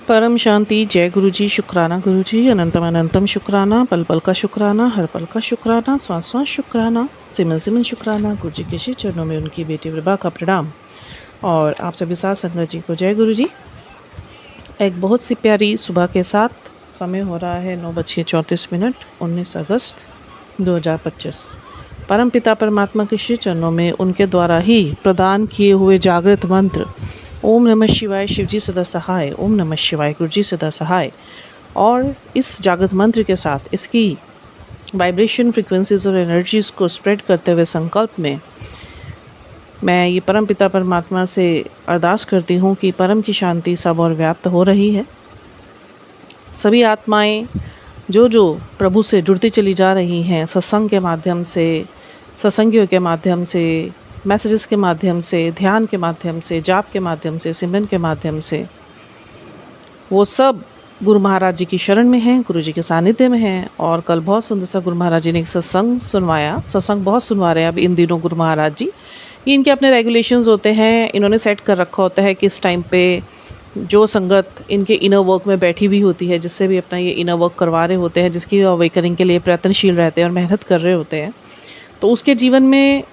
परम शांति। जय गुरु जी। शुक्राना गुरु जी। अनंतम अनंतम शुक्राना। पल पल का शुक्राना। हर पल का शुक्राना। श्वास श्वास शुक्राना। सिमन सिमन शुक्राना। गुरु जी के श्री चरणों में उनकी बेटी विभा का प्रणाम। और आप सभी साथ संगत जी को जय गुरु जी। एक बहुत सी प्यारी सुबह के साथ समय हो रहा है 9:34 19 अगस्त 2025। परम पिता परमात्मा के श्री चरणों में उनके द्वारा ही प्रदान किए हुए जागृत मंत्र ओम नमः शिवाय शिव जी सदा सहाय, ओम नमः शिवाय गुरु जी सदा सहाय। और इस जागृत मंत्र के साथ इसकी वाइब्रेशन फ्रीक्वेंसीज और एनर्जीज़ को स्प्रेड करते हुए संकल्प में मैं ये परम पिता परमात्मा से अरदास करती हूँ कि परम की शांति सब और व्याप्त हो रही है। सभी आत्माएं जो प्रभु से जुड़ती चली जा रही हैं, सत्संग के माध्यम से, सत्संगियों के माध्यम से, मैसेजेस के माध्यम से, ध्यान के माध्यम से, जाप के माध्यम से, सिमरन के माध्यम से, वो सब गुरु महाराज जी की शरण में हैं, गुरु जी के सानिध्य में हैं। और कल बहुत सुंदर सा गुरु महाराज जी ने एक सत्संग सुनवाया। सत्संग बहुत सुनवा रहे हैं अब इन दिनों गुरु महाराज जी। ये इनके अपने रेगुलेशंस होते हैं, इन्होंने सेट कर रखा होता है कि इस टाइम पे जो संगत इनके इनर वर्क में बैठी हुई होती है, जिससे भी अपना ये इनर वर्क करवा रहे होते हैं, जिसकी अवेकनिंग के लिए प्रयत्नशील रहते हैं और मेहनत कर रहे होते हैं, तो उसके जीवन में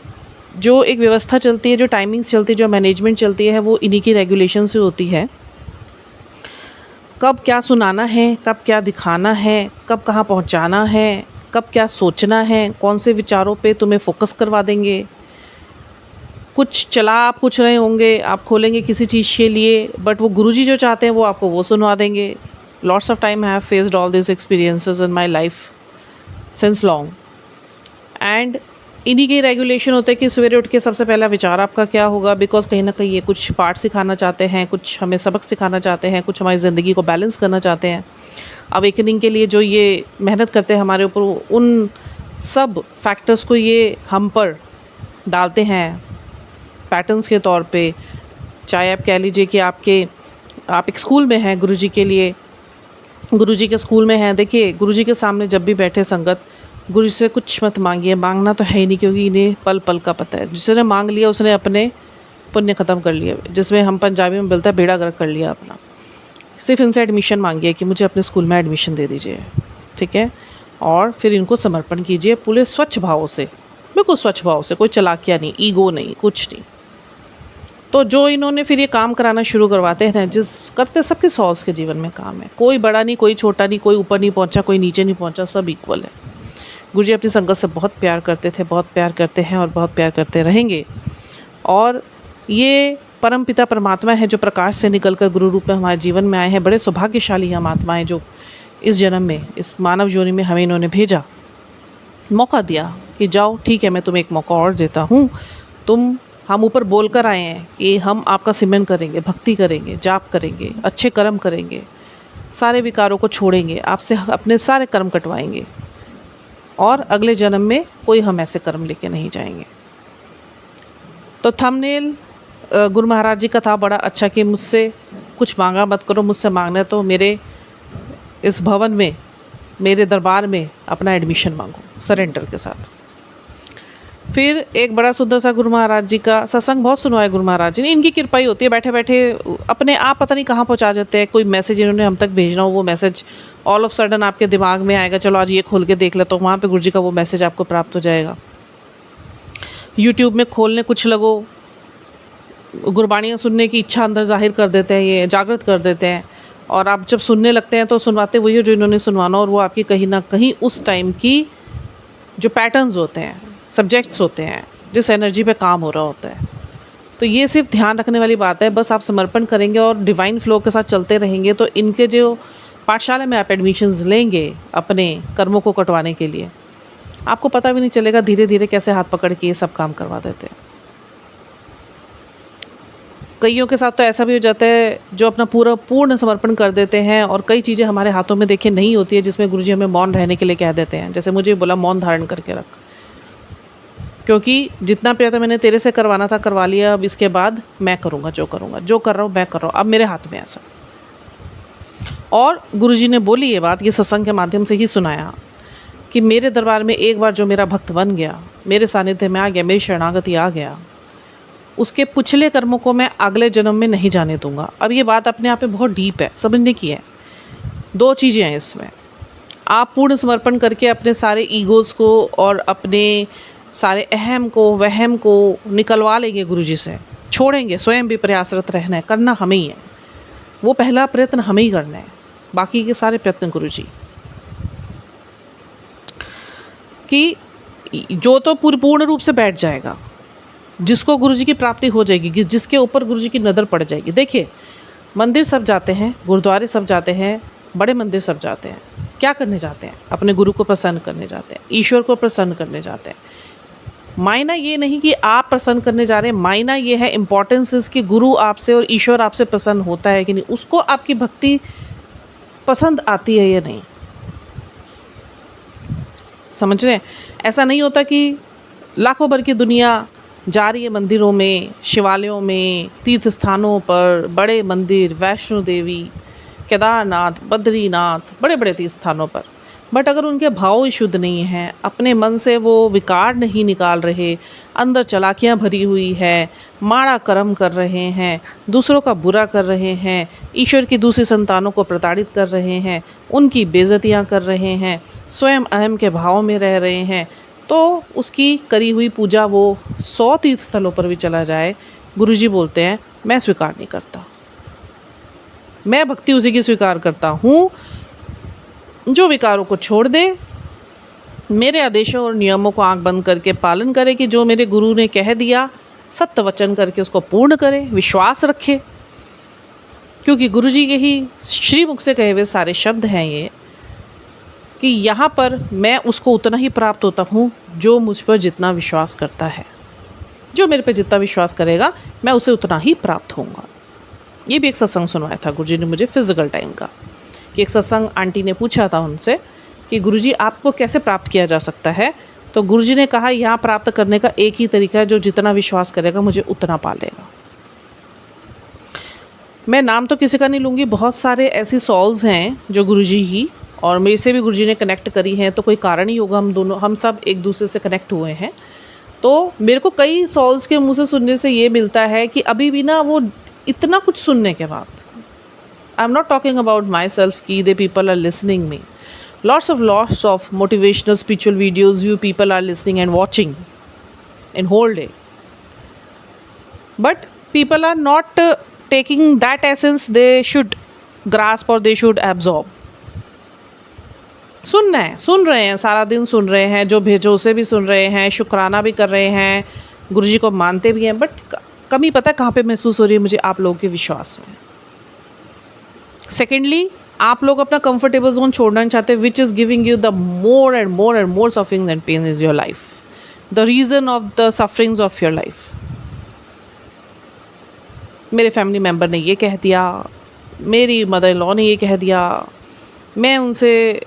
जो एक व्यवस्था चलती है, जो टाइमिंग्स चलती है, जो मैनेजमेंट चलती है, वो इन्हीं की रेगुलेशन से होती है। कब क्या सुनाना है, कब क्या दिखाना है, कब कहाँ पहुँचाना है, कब क्या सोचना है, कौन से विचारों पे तुम्हें फोकस करवा देंगे। कुछ चला आप कुछ रहे होंगे, आप खोलेंगे किसी चीज़ के लिए, बट वो गुरुजी जो चाहते हैं वो आपको वो सुनवा देंगे। Lots of time I have faced all this experiences in my life since long. And इन्हीं के रेगुलेशन होते हैं कि सवेरे उठ के सबसे पहला विचार आपका क्या होगा, बिकॉज कहीं ना कहीं ये कुछ पाठ सिखाना चाहते हैं, कुछ हमें सबक सिखाना चाहते हैं, कुछ हमारी ज़िंदगी को बैलेंस करना चाहते हैं। अवेकनिंग के लिए जो ये मेहनत करते हैं हमारे ऊपर, उन सब फैक्टर्स को ये हम पर डालते हैं पैटर्न्स के तौर पे। चाहे आप कह लीजिए कि आप एक स्कूल में हैं, गुरुजी के लिए, गुरुजी के स्कूल में हैं। देखिए, गुरुजी के सामने जब भी बैठे संगत, गुरु से कुछ मत मांगिए, मांगना तो है ही नहीं, क्योंकि इन्हें पल पल का पता है। जिसने मांग लिया उसने अपने पुण्य ख़त्म कर लिया, जिसमें हम पंजाबी में बोलते हैं बेड़ा गर्क कर लिया अपना। सिर्फ इनसे एडमिशन मांगिए कि मुझे अपने स्कूल में एडमिशन दे दीजिए, ठीक है। और फिर इनको समर्पण कीजिए पूरे स्वच्छ भाव से, बिल्कुल स्वच्छ भाव से, कोई चालाकियाँ नहीं, ईगो नहीं, कुछ नहीं। तो जो इन्होंने फिर ये काम कराना शुरू करवाते हैं, जिस करते सबके सॉल्स के जीवन में काम है। कोई बड़ा नहीं, कोई छोटा नहीं, कोई ऊपर नहीं पहुँचा, कोई नीचे नहीं पहुँचा, सब इक्वल है। गुरुजी अपनी संगत से बहुत प्यार करते थे, बहुत प्यार करते हैं और बहुत प्यार करते रहेंगे। और ये परम पिता परमात्मा है जो प्रकाश से निकलकर गुरु रूप में हमारे जीवन में आए हैं। बड़े सौभाग्यशाली हम आत्माएं जो इस जन्म में, इस मानव योनि में हमें इन्होंने भेजा, मौका दिया कि जाओ, ठीक है, मैं तुम्हें एक मौका और देता हूँ। हम ऊपर बोल कर आए हैं कि हम आपका सिमरन करेंगे, भक्ति करेंगे, जाप करेंगे, अच्छे कर्म करेंगे, सारे विकारों को छोड़ेंगे, आपसे अपने सारे कर्म कटवाएंगे और अगले जन्म में कोई हम ऐसे कर्म लेके नहीं जाएंगे। तो थंबनेल गुरु महाराज जी का था बड़ा अच्छा कि मुझसे कुछ मांगा मत करो, मुझसे मांगना है तो मेरे इस भवन में, मेरे दरबार में अपना एडमिशन मांगो सरेंडर के साथ। फिर एक बड़ा सुंदर सा गुरु महाराज जी का सत्संग बहुत सुनवाया गुरु महाराज जी ने। इनकी कृपा ही होती है, बैठे बैठे अपने आप पता नहीं कहाँ पहुँचा जाते हैं। कोई मैसेज इन्होंने हम तक भेजना हो, वो मैसेज ऑल ऑफ सडन आपके दिमाग में आएगा, चलो आज ये खोल के देख लेता हूँ, वहाँ पे गुरु जी का वो मैसेज आपको प्राप्त हो जाएगा। यूट्यूब में खोलने कुछ लगो, गुरबाणियाँ सुनने की इच्छा अंदर जाहिर कर देते हैं, ये जागृत कर देते हैं। और आप जब सुनने लगते हैं तो सुनवाते वही हो जो इन्होंने सुनवाना, और वो आपकी कहीं ना कहीं उस टाइम की जो पैटर्न्स होते हैं, सब्जेक्ट्स होते हैं, जिस एनर्जी पे काम हो रहा होता है। तो ये सिर्फ ध्यान रखने वाली बात है। बस आप समर्पण करेंगे और डिवाइन फ्लो के साथ चलते रहेंगे तो इनके जो पाठशाला में आप एडमिशन्स लेंगे अपने कर्मों को कटवाने के लिए, आपको पता भी नहीं चलेगा धीरे धीरे कैसे हाथ पकड़ के ये सब काम करवा देते हैं। कईयों के साथ तो ऐसा भी हो जाता है जो अपना पूर्ण समर्पण कर देते हैं और कई चीज़ें हमारे हाथों में देखिए नहीं होती है, जिसमें गुरुजी हमें मौन रहने के लिए कह देते हैं। जैसे मुझे बोला मौन धारण करके रख, क्योंकि जितना प्रयत्न मैंने तेरे से करवाना था करवा लिया, अब इसके बाद मैं करूँगा, जो करूँगा, जो कर रहा हूँ मैं कर रहा हूँ, अब मेरे हाथ में ऐसा। और गुरुजी ने बोली ये बात, ये सत्संग के माध्यम से ही सुनाया कि मेरे दरबार में एक बार जो मेरा भक्त बन गया, मेरे सानिध्य में आ गया, मेरी शरणागति आ गया, उसके पिछले कर्मों को मैं अगले जन्म में नहीं जाने दूंगा। अब ये बात अपने आप में बहुत डीप है, समझने की है। 2 चीज़ें हैं इसमें। आप पूर्ण समर्पण करके अपने सारे ईगोज़ को और अपने सारे अहम को वहम को निकलवा लेंगे गुरुजी से, छोड़ेंगे, स्वयं भी प्रयासरत रहना है, करना हमें ही है। वो पहला प्रयत्न हमें ही करना है, बाकी के सारे प्रयत्न गुरुजी। कि जो तो पूर्ण रूप से बैठ जाएगा, जिसको गुरुजी की प्राप्ति हो जाएगी, जिसके ऊपर गुरुजी की नज़र पड़ जाएगी। देखिए, मंदिर सब जाते हैं, गुरुद्वारे सब जाते हैं, बड़े मंदिर सब जाते हैं, क्या करने जाते हैं? अपने गुरु को प्रसन्न करने जाते हैं, ईश्वर को प्रसन्न करने जाते हैं। मायना ये नहीं कि आप प्रसन्न करने जा रहे हैं, मायना ये है, इम्पोर्टेंस इसकी गुरु आपसे और ईश्वर आपसे प्रसन्न होता है कि नहीं, उसको आपकी भक्ति पसंद आती है या नहीं। समझ रहे हैं? ऐसा नहीं होता कि लाखों भर की दुनिया जा रही है मंदिरों में, शिवालयों में, तीर्थ स्थानों पर, बड़े मंदिर, वैष्णो देवी, केदारनाथ, बद्रीनाथ, बड़े बड़े तीर्थ स्थानों पर, बट अगर उनके भाव शुद्ध नहीं हैं, अपने मन से वो विकार नहीं निकाल रहे, अंदर चालाकियाँ भरी हुई है, माड़ा कर्म कर रहे हैं, दूसरों का बुरा कर रहे हैं, ईश्वर की दूसरी संतानों को प्रताड़ित कर रहे हैं, उनकी बेइज्जतियाँ कर रहे हैं, स्वयं अहम के भाव में रह रहे हैं, तो उसकी करी हुई पूजा वो 100 तीर्थ स्थलों पर भी चला जाए, गुरुजी बोलते हैं मैं स्वीकार नहीं करता। मैं भक्ति उसी की स्वीकार करता हूँ जो विकारों को छोड़ दे, मेरे आदेशों और नियमों को आंख बंद करके पालन करे, कि जो मेरे गुरु ने कह दिया सत्य वचन करके उसको पूर्ण करे, विश्वास रखे, क्योंकि गुरुजी के ही श्रीमुख से कहे हुए सारे शब्द हैं ये, कि यहाँ पर मैं उसको उतना ही प्राप्त होता हूँ जो मुझ पर जितना विश्वास करता है। जो मेरे पे जितना विश्वास करेगा मैं उसे उतना ही प्राप्त होऊंगा। ये भी एक सत्संग सुनवाया था गुरुजी ने मुझे फिजिकल टाइम का, कि एक सत्संग आंटी ने पूछा था उनसे कि गुरुजी आपको कैसे प्राप्त किया जा सकता है, तो गुरुजी ने कहा यहाँ प्राप्त करने का एक ही तरीका है, जो जितना विश्वास करेगा मुझे उतना पा लेगा। मैं नाम तो किसी का नहीं लूँगी, बहुत सारे ऐसी सॉल्स हैं जो गुरुजी ही और मेरे से भी गुरुजी ने कनेक्ट करी हैं, तो कोई कारण ही होगा, हम सब एक दूसरे से कनेक्ट हुए हैं। तो मेरे को कई सॉल्स के मुँह से सुनने से ये मिलता है कि अभी भी ना वो इतना कुछ सुनने के बाद, I am not talking about myself, कि they people are listening me, lots of motivational spiritual videos you people are listening and watching in whole day, but people are not taking that essence they should grasp or they should absorb. सुनना है, सुन रहे हैं, सारा दिन सुन रहे हैं, जो भेजो उसे भी सुन रहे हैं, शुक्राना भी कर रहे हैं, गुरुजी को मानते भी हैं, बट कमी पता है कहाँ पे महसूस हो रही है मुझे? आप लोगों के विश्वास में। सेकेंडली, आप लोग अपना कंफर्टेबल जोन छोड़ना नहीं चाहते, which is giving you the more and more sufferings and pain is your life, the reason of the sufferings of your life. मेरे फैमिली मेम्बर ने ये कह दिया, मेरी मदर इन लॉ ने ये कह दिया, मैं उनसे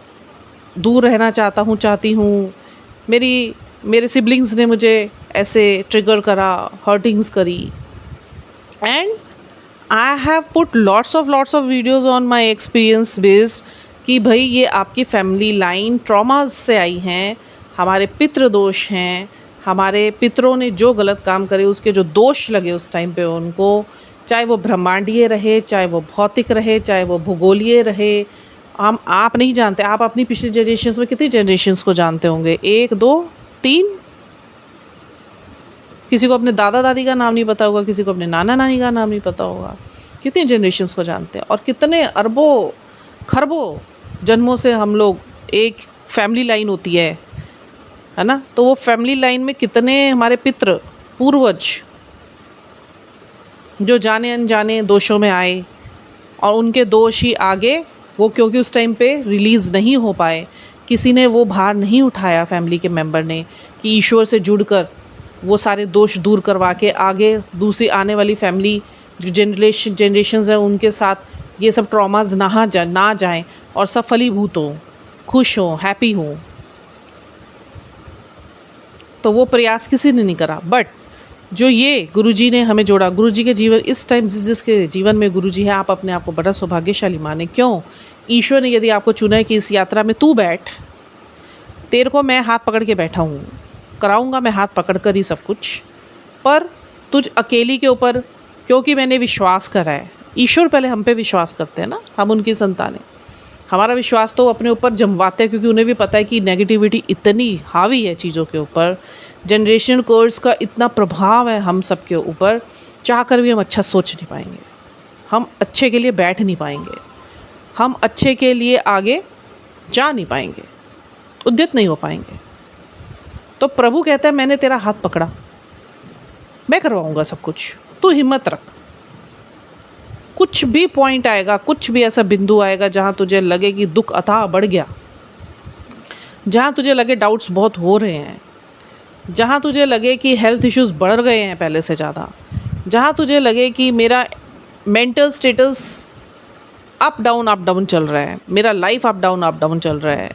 दूर रहना चाहती हूँ, मेरे सिबलिंग्स ने मुझे ऐसे ट्रिगर करा, हर्टिंग्स करी, and I have put lots of videos on my experience based कि भाई ये आपकी फैमिली लाइन ट्रॉमास से आई हैं, हमारे पितृ दोष हैं, हमारे पितरों ने जो गलत काम करे उसके जो दोष लगे उस टाइम पे उनको, चाहे वो ब्रह्मांडीय रहे, चाहे वो भौतिक रहे, चाहे वो भूगोलीय रहे, आप नहीं जानते। आप अपनी पिछली जनरेशन्स में कितनी जनरेशन्स को जानते होंगे? 1 2 3, किसी को अपने दादा दादी का नाम नहीं पता होगा, किसी को अपने नाना नानी का नाम नहीं पता होगा। कितनी जनरेशन्स को जानते हैं, और कितने अरबों खरबों जन्मों से हम लोग, एक फैमिली लाइन होती है ना, तो वो फैमिली लाइन में कितने हमारे पितृ पूर्वज जो जाने अनजाने दोषों में आए, और उनके दोष ही आगे वो, क्योंकि उस टाइम पे रिलीज़ नहीं हो पाए, किसी ने वो भार नहीं उठाया फैमिली के मेंबर ने कि ईश्वर से जुड़कर वो सारे दोष दूर करवा के आगे दूसरी आने वाली फैमिली जो जनरेशन्स हैं उनके साथ ये सब ट्रॉमास ना जाएं और सब फलीभूत हों, खुश हों, हैप्पी हों। तो वो प्रयास किसी ने नहीं करा, बट जो ये गुरुजी ने हमें जोड़ा, गुरुजी के जीवन, इस टाइम जिसके जीवन में गुरुजी है, आप अपने आप को बड़ा सौभाग्यशाली माने। क्यों? ईश्वर ने यदि आपको चुना है कि इस यात्रा में तू बैठ, तेरे को मैं हाथ पकड़ के बैठा हूँ, कराऊंगा मैं हाथ पकड़ कर ही सब कुछ, पर तुझ अकेली के ऊपर, क्योंकि मैंने विश्वास करा है। ईश्वर पहले हम पे विश्वास करते हैं ना, हम उनकी संतानें। हमारा विश्वास तो अपने ऊपर जमवाते हैं, क्योंकि उन्हें भी पता है कि नेगेटिविटी इतनी हावी है चीज़ों के ऊपर, जनरेशन कर्स का इतना प्रभाव है हम सब के ऊपर, चाह कर भी हम अच्छा सोच नहीं पाएंगे, हम अच्छे के लिए बैठ नहीं पाएंगे, हम अच्छे के लिए आगे जा नहीं पाएंगे, उद्यत नहीं हो पाएंगे। तो प्रभु कहता है मैंने तेरा हाथ पकड़ा, मैं करवाऊंगा सब कुछ, तू हिम्मत रख। कुछ भी पॉइंट आएगा, कुछ भी ऐसा बिंदु आएगा जहाँ तुझे लगे कि दुख अथाह बढ़ गया, जहाँ तुझे लगे डाउट्स बहुत हो रहे हैं, जहाँ तुझे लगे कि हेल्थ इश्यूज़ बढ़ गए हैं पहले से ज़्यादा, जहाँ तुझे लगे कि मेरा मेंटल स्टेटस अप डाउन चल रहा है, मेरा लाइफ अप डाउन चल रहा है,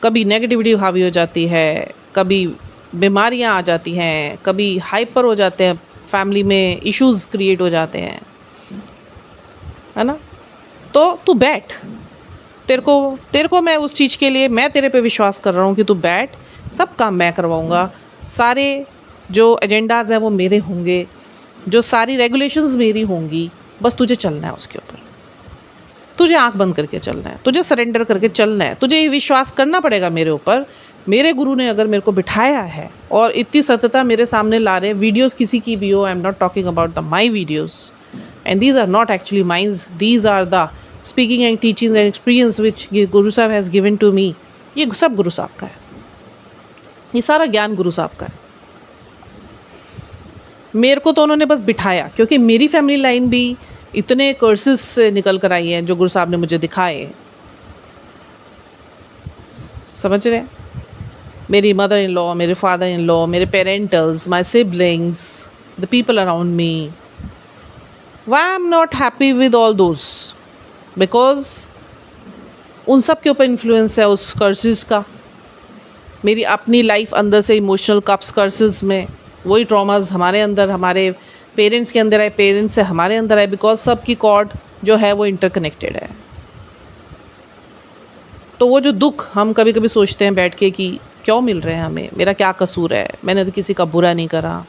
कभी नेगेटिविटी हावी हो जाती है, कभी बीमारियाँ आ जाती हैं, कभी हाइपर हो जाते हैं, फैमिली में इश्यूज़ क्रिएट हो जाते हैं, है ना। तो तू बैठ, तेरे को मैं उस चीज़ के लिए, मैं तेरे पे विश्वास कर रहा हूँ कि तू बैठ, सब काम मैं करवाऊँगा, सारे जो एजेंडाज़ हैं वो मेरे होंगे, जो सारी रेगुलेशंस मेरी होंगी, बस तुझे चलना है उसके ऊपर, तुझे आंख बंद करके चलना है, तुझे सरेंडर करके चलना है, तुझे ये विश्वास करना पड़ेगा मेरे ऊपर। मेरे गुरु ने अगर मेरे को बिठाया है और इतनी सत्यता मेरे सामने ला रहे हैं, वीडियोस किसी की भी हो, I am not talking about the my videos, and these are not actually mines, these are the speaking and teachings and experience which ये गुरु साहब हैज़ गिवन टू मी। ये सब गुरु साहब का है, ये सारा ज्ञान गुरु साहब का है। मेरे को तो उन्होंने बस बिठाया, क्योंकि मेरी फैमिली लाइन भी इतने कर्सेस से निकल कर आई है जो गुरु साहब ने मुझे दिखाए, समझ रहे हैं। मेरी मदर इन लॉ, मेरे फादर इन लॉ, मेरे parentals, my siblings, the people around me, why I am not happy with all those, because उन सब के ऊपर इन्फ्लुएंस है उस कर्सेस का। मेरी अपनी लाइफ अंदर से इमोशनल कप्स कर्सेस में, वही ट्रॉमास हमारे अंदर, हमारे पेरेंट्स के अंदर आए, पेरेंट्स से हमारे अंदर आए, बिकॉज सबकी कॉर्ड जो है वो इंटरकनेक्टेड है। तो वो जो दुख हम कभी कभी सोचते हैं बैठ के कि क्यों मिल रहे हैं हमें, मेरा क्या कसूर है, मैंने तो किसी का बुरा नहीं करा,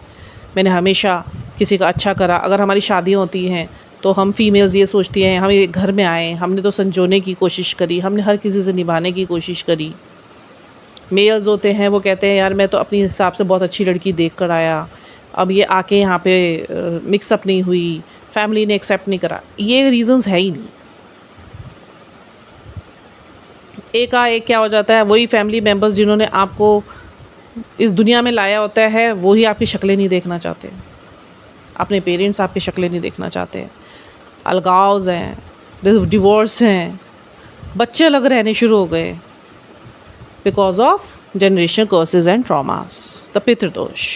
मैंने हमेशा किसी का अच्छा करा। अगर हमारी शादियाँ होती हैं तो हम फीमेल्स ये सोचती हैं हम एक घर में आए, हमने तो संजोने की कोशिश करी, हमने हर किसी से निभाने की कोशिश करी। मेल्स होते हैं वो कहते हैं यार मैं तो अपने हिसाब से बहुत अच्छी लड़की देख कर आया, अब ये आके यहाँ पे मिक्सअप नहीं हुई, फैमिली ने एक्सेप्ट नहीं करा। ये रीजंस है ही नहीं। एक क्या हो जाता है, वही फैमिली मेम्बर्स जिन्होंने आपको इस दुनिया में लाया होता है वही आपकी शक्लें नहीं देखना चाहते, अपने पेरेंट्स आपकी शक्लें नहीं देखना चाहते, अलगाव्स हैं, डिवोर्स हैं, बच्चे अलग रहने शुरू हो गए because of generation curses and traumas, the pitra dosh.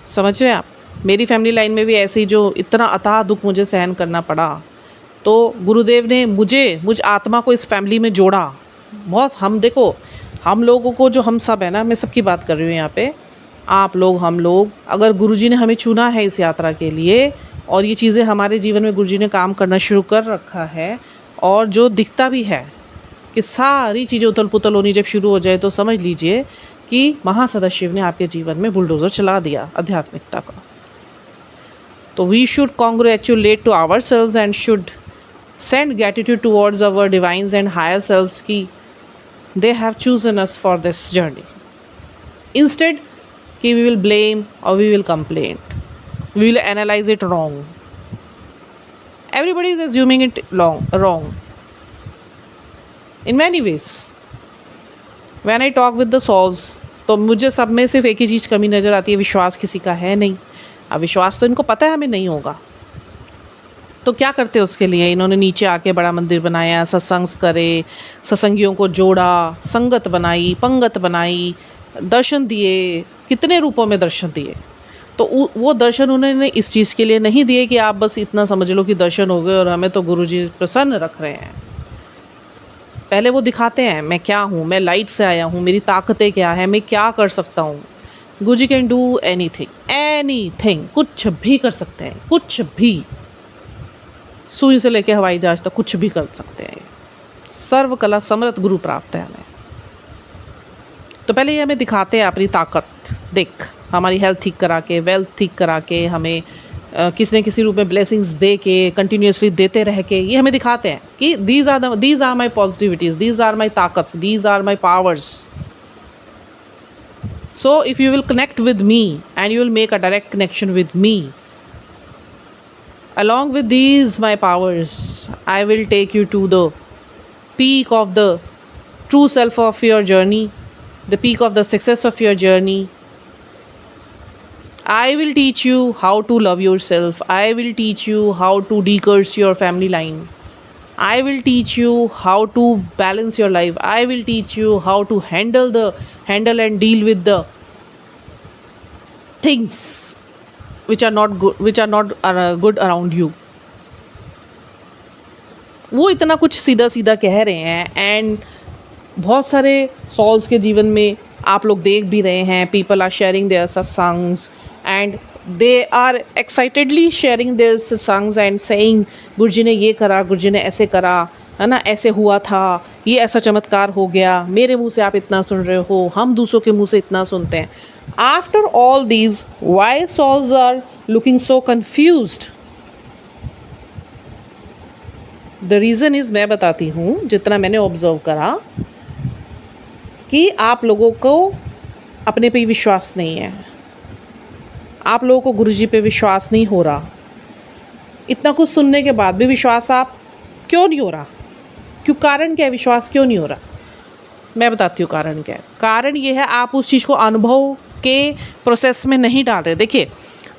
समझ रहे हैं आप। मेरी फैमिली लाइन में भी ऐसी जो इतना अथाह दुख मुझे सहन करना पड़ा, तो गुरुदेव ने मुझ आत्मा को इस फैमिली में जोड़ा बहुत। हम देखो, हम लोगों को जो हम सब है ना, मैं सबकी बात कर रही हूँ यहाँ पे, आप लोग, हम लोग, अगर गुरुजी ने हमें चुना है इस यात्रा के लिए और ये चीज़ें हमारे जीवन में गुरुजी ने काम करना शुरू कर रखा है, और जो दिखता भी है कि सारी चीज़ें उथल पुथल होनी जब शुरू हो जाए, तो समझ लीजिए कि महासदाशिव ने आपके जीवन में बुलडोज़र चला दिया आध्यात्मिकता का। तो we should congratulate to our selves and should send gratitude towards our divines and higher selves ki they have chosen us for this journey, instead ki we will blame or we will complain, we will analyze it wrong. Everybody is assuming it wrong in many ways. When I talk with the souls, तो मुझे सब में सिर्फ एक ही चीज़ कमी नज़र आती है, विश्वास किसी का है नहीं। अब विश्वास तो इनको पता है हमें नहीं होगा, तो क्या करते उसके लिए इन्होंने नीचे आके बड़ा मंदिर बनाया, सत्संग करे, सत्संगियों को जोड़ा, संगत बनाई, पंगत बनाई, दर्शन दिए, कितने रूपों में दर्शन दिए। तो वो दर्शन उन्होंने इस चीज़ के लिए नहीं दिए कि आप बस इतना समझ लो कि दर्शन हो गए और हमें तो गुरुजी प्रसन्न रख रहे हैं। पहले वो दिखाते हैं मैं क्या हूँ, मैं लाइट से आया हूँ, मेरी ताकतें क्या है, मैं क्या कर सकता हूँ। गुरुजी कैन डू एनीथिंग, कुछ भी कर सकते हैं, कुछ भी, सुई से लेके हवाई जहाज तक कुछ भी कर सकते हैं। सर्व कला समर्थ गुरु प्राप्त है हमें। तो पहले ये हमें दिखाते हैं अपनी ताकत, देख हमारी हेल्थ ठीक करा के, वेल्थ ठीक करा के, हमें किसी न किसी रूप में ब्लेसिंग्स दे के, कंटिन्यूसली देते रह के, ये हमें दिखाते हैं कि these are my positivities, these are my ताकत्स, these are my powers. So if you will connect with me and you will make a direct connection with me, along with these my powers, I will take you to the peak of the true self of your journey, the peak of the success of your journey. I will teach you how to love yourself. I will teach you how to decurse your family line. I will teach you how to balance your life. I will teach you how to handle and deal with the things which are not good around you. वो इतना कुछ सीधा सीधा कह रहे हैं and बहुत सारे सॉल्स के जीवन में आप लोग देख भी रहे हैं. People are sharing their satsangs and they are excitedly sharing their satsangs and saying Guruji ने ये करा, गुरुजी ने ऐसे करा, है ना, ऐसे हुआ था, ये ऐसा चमत्कार हो गया, मेरे मुंह से आप इतना सुन रहे हो, हम दूसरों के मुंह से इतना सुनते हैं. After all these why souls are looking so confused? The reason is, मैं बताती हूँ जितना मैंने ऑब्जर्व करा, कि आप लोगों को अपने पे विश्वास नहीं है. आप लोगों को गुरुजी पे विश्वास नहीं हो रहा. इतना कुछ सुनने के बाद भी विश्वास आप क्यों नहीं हो रहा? क्यों? कारण क्या है विश्वास क्यों नहीं हो रहा? मैं बताती हूँ कारण क्या है. कारण ये है, आप उस चीज़ को अनुभव के प्रोसेस में नहीं डाल रहे. देखिए,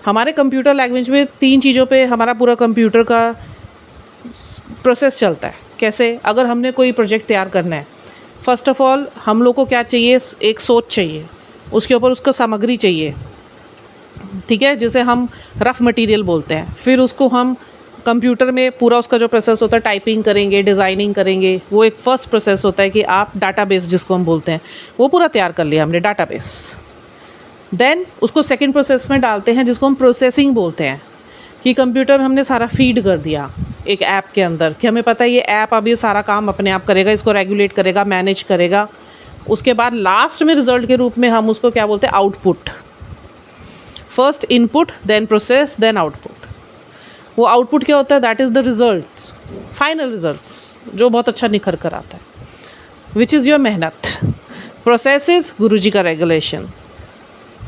हमारे कंप्यूटर लैंग्वेज में 3 चीज़ों पे हमारा पूरा कंप्यूटर का प्रोसेस चलता है. कैसे? अगर हमने कोई प्रोजेक्ट तैयार करना है, फ़र्स्ट ऑफ़ ऑल हम लोग को क्या चाहिए? एक सोच चाहिए, उसके ऊपर उसका सामग्री चाहिए, ठीक है, जिसे हम रफ़ मटेरियल बोलते हैं. फिर उसको हम कंप्यूटर में पूरा उसका जो प्रोसेस होता है, टाइपिंग करेंगे, डिज़ाइनिंग करेंगे. वो एक फ़र्स्ट प्रोसेस होता है कि आप डाटाबेस जिसको हम बोलते हैं, वो पूरा तैयार कर लिया हमने डाटाबेस. देन उसको सेकंड प्रोसेस में डालते हैं जिसको हम प्रोसेसिंग बोलते हैं, कि कंप्यूटर में हमने सारा फीड कर दिया एक ऐप के अंदर, कि हमें पता है ये ऐप अब ये सारा काम अपने आप करेगा, इसको रेगुलेट करेगा, मैनेज करेगा. उसके बाद लास्ट में रिज़ल्ट के रूप में हम उसको क्या बोलते हैं? Output. First input, then process, then output. वो आउटपुट क्या होता है? That is the results, final results, जो बहुत अच्छा निखर कर आता है, विच इज़ योर मेहनत. प्रोसेस इज़ गुरुजी का रेगुलेशन,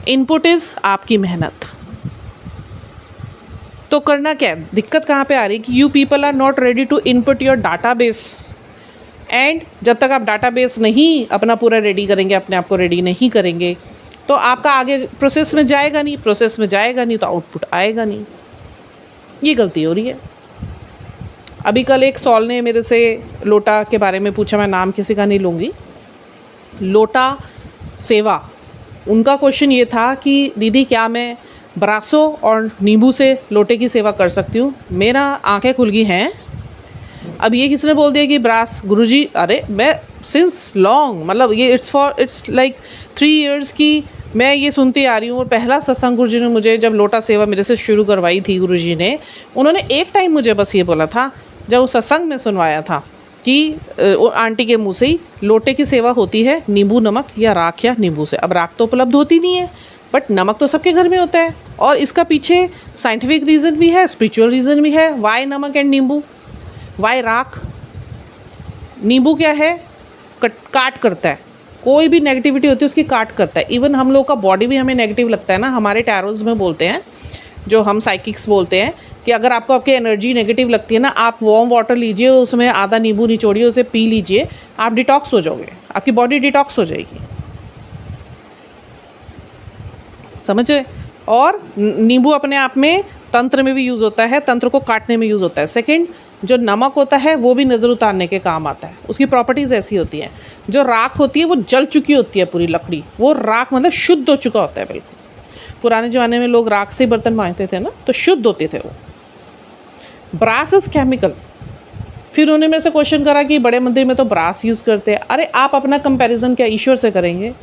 इनपुट इज़ आपकी मेहनत. तो करना क्या है? दिक्कत कहाँ पे आ रही है कि you people are not ready to input your database. And जब तक आप डाटाबेस नहीं अपना पूरा रेडी करेंगे, अपने आप को रेडी नहीं करेंगे, तो आपका आगे प्रोसेस में जाएगा नहीं. प्रोसेस में जाएगा नहीं तो आउटपुट आएगा नहीं. ये गलती हो रही है. अभी कल एक सॉल ने मेरे से लोटा के बारे में पूछा, मैं नाम किसी का नहीं लूँगी. लोटा सेवा, उनका क्वेश्चन ये था कि दीदी क्या मैं ब्रासो और नींबू से लोटे की सेवा कर सकती हूँ? मेरा आंखें खुल गई हैं. अब ये किसने बोल दिया कि ब्रास? गुरुजी, अरे मैं सिंस लॉन्ग, मतलब ये इट्स लाइक 3 years की मैं ये सुनती आ रही हूँ. और पहला सत्संग गुरुजी ने मुझे जब लोटा सेवा मेरे से शुरू करवाई थी गुरुजी ने, उन्होंने एक टाइम मुझे बस ये बोला था, जब उस सत्संग में सुनवाया था, कि आंटी के मुँह से ही लोटे की सेवा होती है नींबू नमक या राख या नींबू से. अब राख तो उपलब्ध होती नहीं है, बट नमक तो सबके घर में होता है. और इसका पीछे साइंटिफिक रीज़न भी है, स्पिरिचुअल रीज़न भी है. वाई नमक एंड नींबू? वाई राख? नींबू क्या है? काट करता है. कोई भी नेगेटिविटी होती है उसकी काट करता है. इवन हम लोग का बॉडी भी हमें नेगेटिव लगता है ना. हमारे टैरोज में बोलते हैं, जो हम साइकिक्स बोलते हैं, कि अगर आपको आपकी एनर्जी नेगेटिव लगती है ना, आप वार्म वाटर लीजिए, उसमें आधा नींबू निचोड़िए, उसे पी लीजिए, आप डिटॉक्स हो जाओगे, आपकी बॉडी डिटॉक्स हो जाएगी. समझ रहे? और नींबू अपने आप में तंत्र में भी यूज़ होता है, तंत्र को काटने में यूज़ होता है. सेकंड, जो नमक होता है वो भी नज़र उतारने के काम आता है. उसकी प्रॉपर्टीज़ ऐसी होती हैं. जो राख होती है वो जल चुकी होती है पूरी लकड़ी. वो राख मतलब शुद्ध हो चुका होता है बिल्कुल. पुराने ज़माने में लोग राख से बर्तन मांजते थे ना, तो शुद्ध होते थे वो. Brass is chemical. फिर उन्होंने मेरे से क्वेश्चन करा कि बड़े मंदिर में तो ब्रास यूज़ करते हैं. अरे आप अपना कंपैरिजन क्या ईश्वर से करेंगे?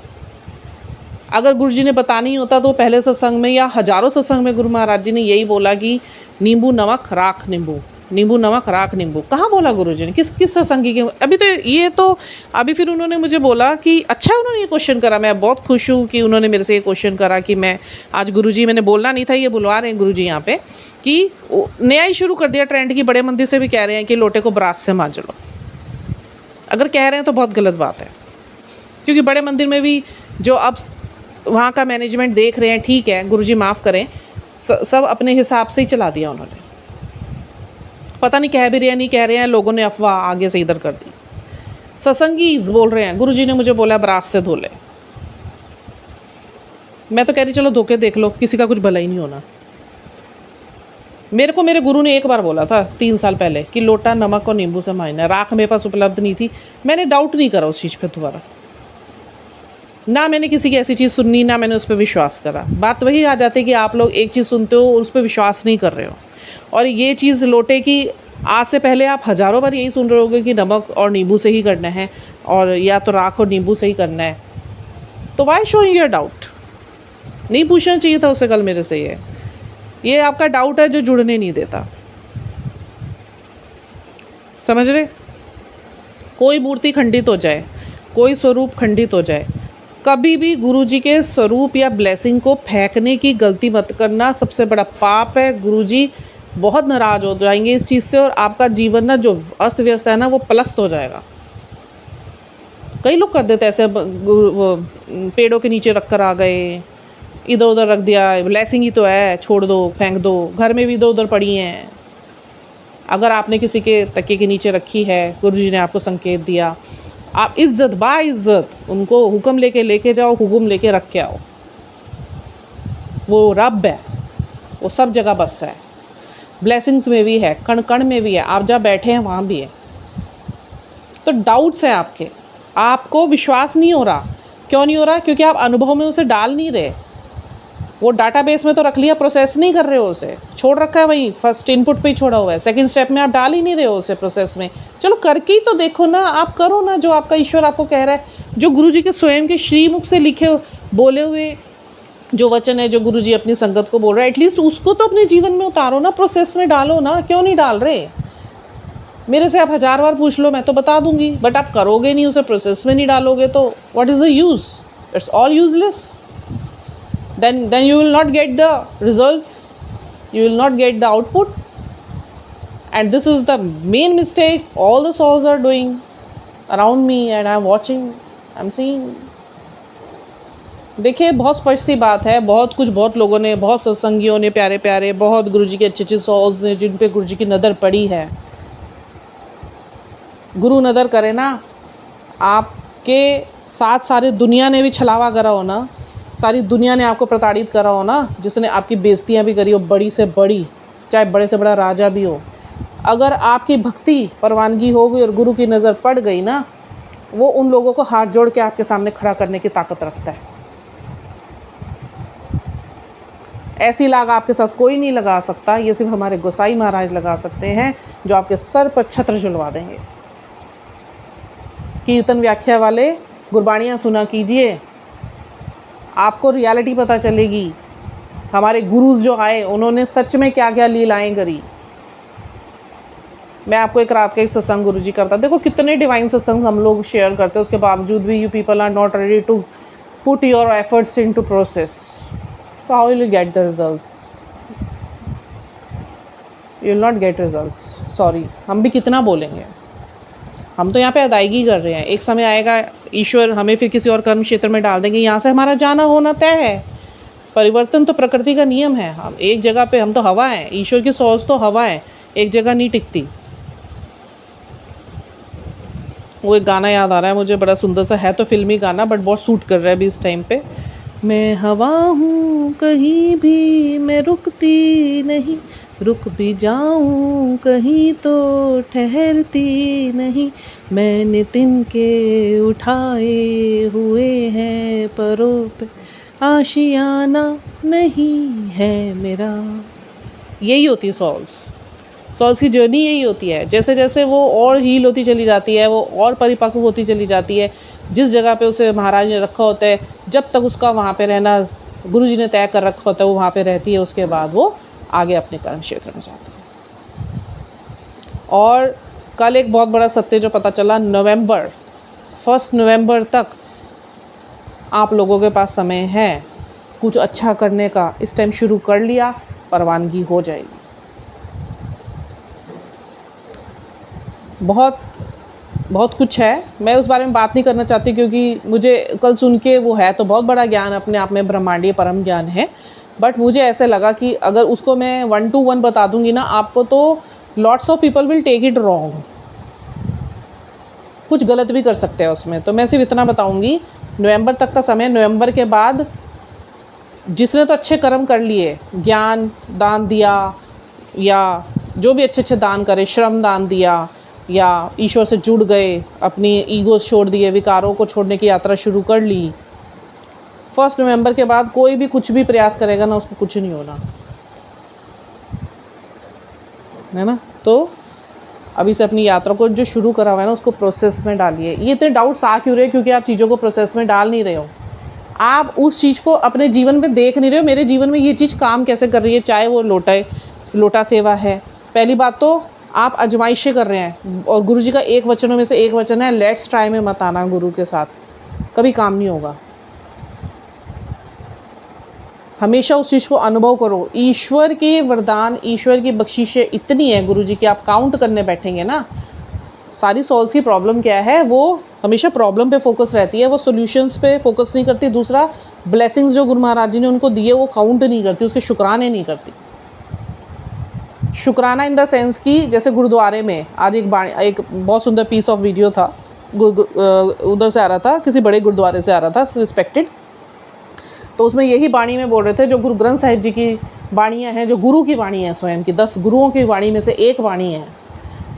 अगर गुरुजी ने बता नहीं होता तो पहले सत्संग में या हज़ारों सत्संग में गुरु महाराज जी ने यही बोला कि नींबू नमक राख नींबू, नींबू नमक राख नींबू, कहाँ बोला गुरुजी ने? किस किस सत्संगी के? अभी तो ये तो अभी फिर उन्होंने मुझे बोला कि अच्छा उन्होंने ये क्वेश्चन करा। मैं बहुत खुश हूँ कि उन्होंने मेरे से ये क्वेश्चन करा कि मैं आज गुरुजी, मैंने बोलना नहीं था, ये बुलवा रहे हैं गुरुजी यहाँ पे कि नया ही शुरू कर दिया ट्रेंड की बड़े मंदिर से भी कह रहे हैं कि लोटे को ब्रास से मांज लो। अगर कह रहे हैं तो बहुत गलत बात है, क्योंकि बड़े मंदिर में भी जो अब वहाँ का मैनेजमेंट देख रहे हैं, ठीक है गुरुजी माफ़ करें, सब अपने हिसाब से ही चला दिया उन्होंने। पता नहीं कह भी रहे हैं नहीं कह रहे हैं, लोगों ने अफवाह आगे से इधर कर दी। सत्संगी बोल रहे हैं गुरुजी ने मुझे बोला ब्रास से धो ले। मैं तो कह रही चलो धोके देख लो, किसी का कुछ भला ही नहीं होना। मेरे को मेरे गुरु ने एक बार बोला था 3 साल पहले कि लोटा नमक और नींबू से मांजना। राख मेरे पास उपलब्ध नहीं थी, मैंने डाउट नहीं करा उस चीज़ पे दोबारा, ना मैंने किसी की ऐसी चीज़ सुननी, ना मैंने उस पर विश्वास करा। बात वही आ जाती है कि आप लोग एक चीज़ सुनते हो उस पर विश्वास नहीं कर रहे हो। और ये चीज़ लोटे की आज से पहले आप हज़ारों बार यही सुन रहे होगे कि नमक और नींबू से ही करना है, और या तो राख और नींबू से ही करना है। तो वाई शोइंग योर डाउट? नहीं पूछना चाहिए था उससे कल मेरे से। ये आपका डाउट है जो जुड़ने नहीं देता, समझ रहे? कोई मूर्ति खंडित हो जाए, कोई स्वरूप खंडित हो जाए, कभी भी गुरुजी के स्वरूप या ब्लेसिंग को फेंकने की गलती मत करना, सबसे बड़ा पाप है। गुरुजी बहुत नाराज़ हो जाएंगे इस चीज़ से, और आपका जीवन ना जो अस्त व्यस्त है ना वो पलस्त हो जाएगा। कई लोग कर देते ऐसे, पेड़ों के नीचे रख कर आ गए, इधर उधर रख दिया, ब्लेसिंग ही तो है, छोड़ दो, फेंक दो। घर में भी इधर उधर पड़ी हैं। अगर आपने किसी के तकिए के नीचे रखी है, गुरुजी ने आपको संकेत दिया, आप इज्जत बाइज्जत उनको हुक्म लेके जाओ, हुक्म लेके रख के आओ। वो रब है, वो सब जगह बस है, ब्लेसिंग्स में भी है, कण कण में भी है, आप जहाँ बैठे हैं वहाँ भी है। तो डाउट्स हैं आपके, आपको विश्वास नहीं हो रहा। क्यों नहीं हो रहा? क्योंकि आप अनुभव में उसे डाल नहीं रहे। वो डाटाबेस में तो रख लिया, प्रोसेस नहीं कर रहे हो उसे, छोड़ रखा है वहीं, फर्स्ट इनपुट पे ही छोड़ा हुआ है, सेकंड स्टेप में आप डाल ही नहीं रहे हो उसे प्रोसेस में। चलो करके ही तो देखो ना, आप करो ना जो आपका ईश्वर आपको कह रहा है, जो गुरुजी के स्वयं के श्रीमुख से लिखे बोले हुए जो वचन है, जो गुरुजी अपनी संगत को बोल रहा है, एटलीस्ट उसको तो अपने जीवन में उतारो ना, प्रोसेस में डालो ना। क्यों नहीं डाल रहे? मेरे से आप 1000 बार पूछ लो, मैं तो बता दूंगी, बट आप करोगे नहीं उसे, प्रोसेस में नहीं डालोगे तो what is the use? It's all useless. then you will not get the results, you will not get the output, and this is the main mistake all the souls are doing around me, and I'm watching, I'm seeing। देखिए बहुत स्पष्ट सी बात है, बहुत कुछ, बहुत लोगों ने, बहुत सत्संगियों ने, प्यारे प्यारे, बहुत गुरुजी के अच्छे अच्छे सौल्स ने जिन पे गुरुजी की नज़र पड़ी है। गुरु नज़र करे ना, आपके साथ सारी दुनिया ने भी छलावा करा हो ना, सारी दुनिया ने आपको प्रताड़ित करा हो ना, जिसने आपकी बेइज्जतियाँ भी करी हो, बड़ी से बड़ी, चाहे बड़े से बड़ा राजा भी हो, अगर आपकी भक्ति परवानगी हो गई और गुरु की नज़र पड़ गई ना, वो उन लोगों को हाथ जोड़ के आपके सामने खड़ा करने की ताकत रखता है। ऐसी लाग आपके साथ कोई नहीं लगा सकता, ये सिर्फ हमारे गोसाई महाराज लगा सकते हैं, जो आपके सर पर छत्र झुलवा देंगे। कीर्तन व्याख्या वाले गुरबाणियाँ सुना कीजिए, आपको रियलिटी पता चलेगी। हमारे गुरुज जो आए उन्होंने सच में क्या क्या लीलाएं करी। मैं आपको एक रात का एक सत्संग गुरुजी करता, देखो कितने डिवाइन सत्संग हम लोग शेयर करते हैं, उसके बावजूद भी you people are not ready to put your efforts into process, so how will you get the results? You will not get results, sorry. हम भी कितना बोलेंगे, हम तो यहाँ पे अदायगी कर रहे हैं। एक समय आएगा ईश्वर हमें फिर किसी और कर्म क्षेत्र में डाल देंगे, यहाँ से हमारा जाना होना तय है। परिवर्तन तो प्रकृति का नियम है। हम एक जगह पे, हम तो हवा है, ईश्वर की सोच तो हवा है, एक जगह नहीं टिकती। वो एक गाना याद आ रहा है मुझे, बड़ा सुंदर सा है, तो फिल्मी गाना, बट बहुत सूट कर रहा है अभी इस टाइम पे। मैं हवा हूँ कहीं भी मैं रुकती नहीं, रुक भी जाऊँ कहीं तो ठहरती नहीं, मैंने तिनके उठाए हुए हैं परों पे, आशियाना नहीं है मेरा। यही होती है सॉल्स की जर्नी, यही होती है। जैसे जैसे वो और हील होती चली जाती है, वो और परिपक्व होती चली जाती है, जिस जगह पे उसे महाराज ने रखा होता है, जब तक उसका वहाँ पे रहना गुरुजी ने तय कर रखा होता है, वो वहाँ पे रहती है। उसके बाद वो आगे अपने कर्म क्षेत्र में जाती है। और कल एक बहुत बड़ा सत्य जो पता चला, 1 नवंबर तक आप लोगों के पास समय है कुछ अच्छा करने का। इस टाइम शुरू कर लिया, परवानगी हो जाएगी। बहुत बहुत कुछ है, मैं उस बारे में बात नहीं करना चाहती क्योंकि मुझे कल सुन के वो है तो बहुत बड़ा ज्ञान अपने आप में, ब्रह्मांडीय परम ज्ञान है, बट मुझे ऐसे लगा कि अगर उसको मैं 1 to 1 बता दूंगी ना आपको तो lots of people will take it wrong, कुछ गलत भी कर सकते हैं उसमें। तो मैं सिर्फ इतना बताऊंगी, नवंबर तक का समय, नवंबर के बाद जिसने तो अच्छे कर्म कर लिए, ज्ञान दान दिया या जो भी अच्छे अच्छे दान करे, श्रम दान दिया या ईश्वर से जुड़ गए, अपनी ईगो छोड़ दिए, विकारों को छोड़ने की यात्रा शुरू कर ली, 1 नवंबर के बाद कोई भी कुछ भी प्रयास करेगा ना, उसको कुछ नहीं होना है ना। तो अभी से अपनी यात्रा को जो शुरू करा हुआ है ना, उसको प्रोसेस में डालिए। ये इतने डाउट्स आ क्यों रहे, क्योंकि आप चीज़ों को प्रोसेस में डाल नहीं रहे हो, आप उस चीज़ को अपने जीवन में देख नहीं रहे हो। मेरे जीवन में ये चीज़ काम कैसे कर रही है, चाहे वो लोटा सेवा है। पहली बात तो आप आजमाइशें कर रहे हैं, और गुरु जी का एक वचनों में से एक वचन है, लेट्स ट्राई में मत आना गुरु के साथ, कभी काम नहीं होगा। हमेशा उस चीज़ को अनुभव करो। ईश्वर के वरदान, ईश्वर की बख्शिशें इतनी है गुरु जी की, आप काउंट करने बैठेंगे ना, सारी सोल्स की प्रॉब्लम क्या है, वो हमेशा प्रॉब्लम पे फोकस रहती है, वो सॉल्यूशंस पे फोकस नहीं करती। दूसरा, ब्लेसिंग्स जो गुरु महाराज जी ने उनको दिए वो काउंट नहीं करती, उसके शुक्राने नहीं करती। शुक्राना इन द सेंस कि जैसे गुरुद्वारे में आज एक बहुत सुंदर पीस ऑफ वीडियो था, उधर से आ रहा था, किसी बड़े गुरुद्वारे से आ रहा था, रिस्पेक्टेड। तो उसमें यही वाणी में बोल रहे थे, जो गुरु ग्रंथ साहिब जी की वाणियाँ हैं, जो गुरु की वाणी है, स्वयं की 10 गुरुओं की वाणी में से एक वाणी है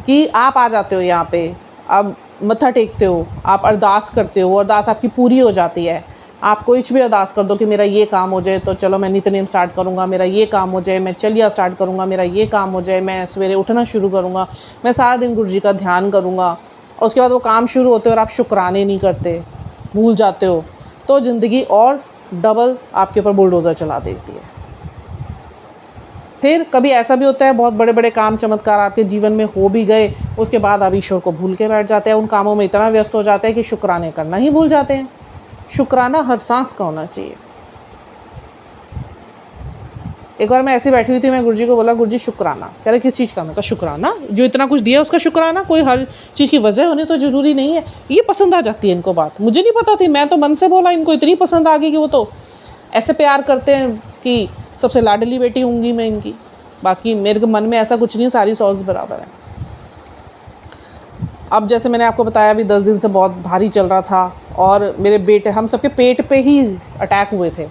कि आप आ जाते हो यहाँ पे, आप मत्था टेकते हो, आप अरदास करते हो, अरदास आपकी पूरी हो जाती है। आप कुछ भी अरदास कर दो कि मेरा ये काम हो जाए, तो चलो मैं नित्य नेम स्टार्ट करूँगा, मेरा ये काम हो जाए, मैं चलिया स्टार्ट करूँगा, मेरा ये काम हो जाए, मैं सवेरे उठना शुरू करूँगा, मैं सारा दिन गुरु जी का ध्यान करूँगा। और उसके बाद वो काम शुरू होते और आप शुक्राने नहीं करते, भूल जाते हो, तो ज़िंदगी और डबल आपके ऊपर बुलडोज़र चला देती है। फिर कभी ऐसा भी होता है, बहुत बड़े बड़े काम चमत्कार आपके जीवन में हो भी गए, उसके बाद आप ईश्वर को भूल के बैठ जाते हैं, उन कामों में इतना व्यस्त हो जाते हैं कि शुक्राने करना ही भूल जाते हैं। शुक्राना हर सांस का होना चाहिए। एक बार मैं ऐसी बैठी हुई थी, मैं गुरुजी को बोला, गुरुजी शुक्राना। कह रहे किस चीज़ का? मैं कहा शुक्राना, जो इतना कुछ दिया उसका शुक्राना। कोई हर चीज़ की वजह होनी तो ज़रूरी नहीं है। ये पसंद आ जाती है इनको बात, मुझे नहीं पता थी, मैं तो मन से बोला, इनको इतनी पसंद आ गई कि वो तो ऐसे प्यार करते हैं कि सबसे लाडली बेटी होंगी मैं इनकी। बाकी मेरे मन में ऐसा कुछ नहीं, सारी सॉस बराबर है। अब जैसे मैंने आपको बताया, अभी 10 दिन से बहुत भारी चल रहा था, और मेरे बेटे, हम सबके पेट पे ही अटैक हुए थे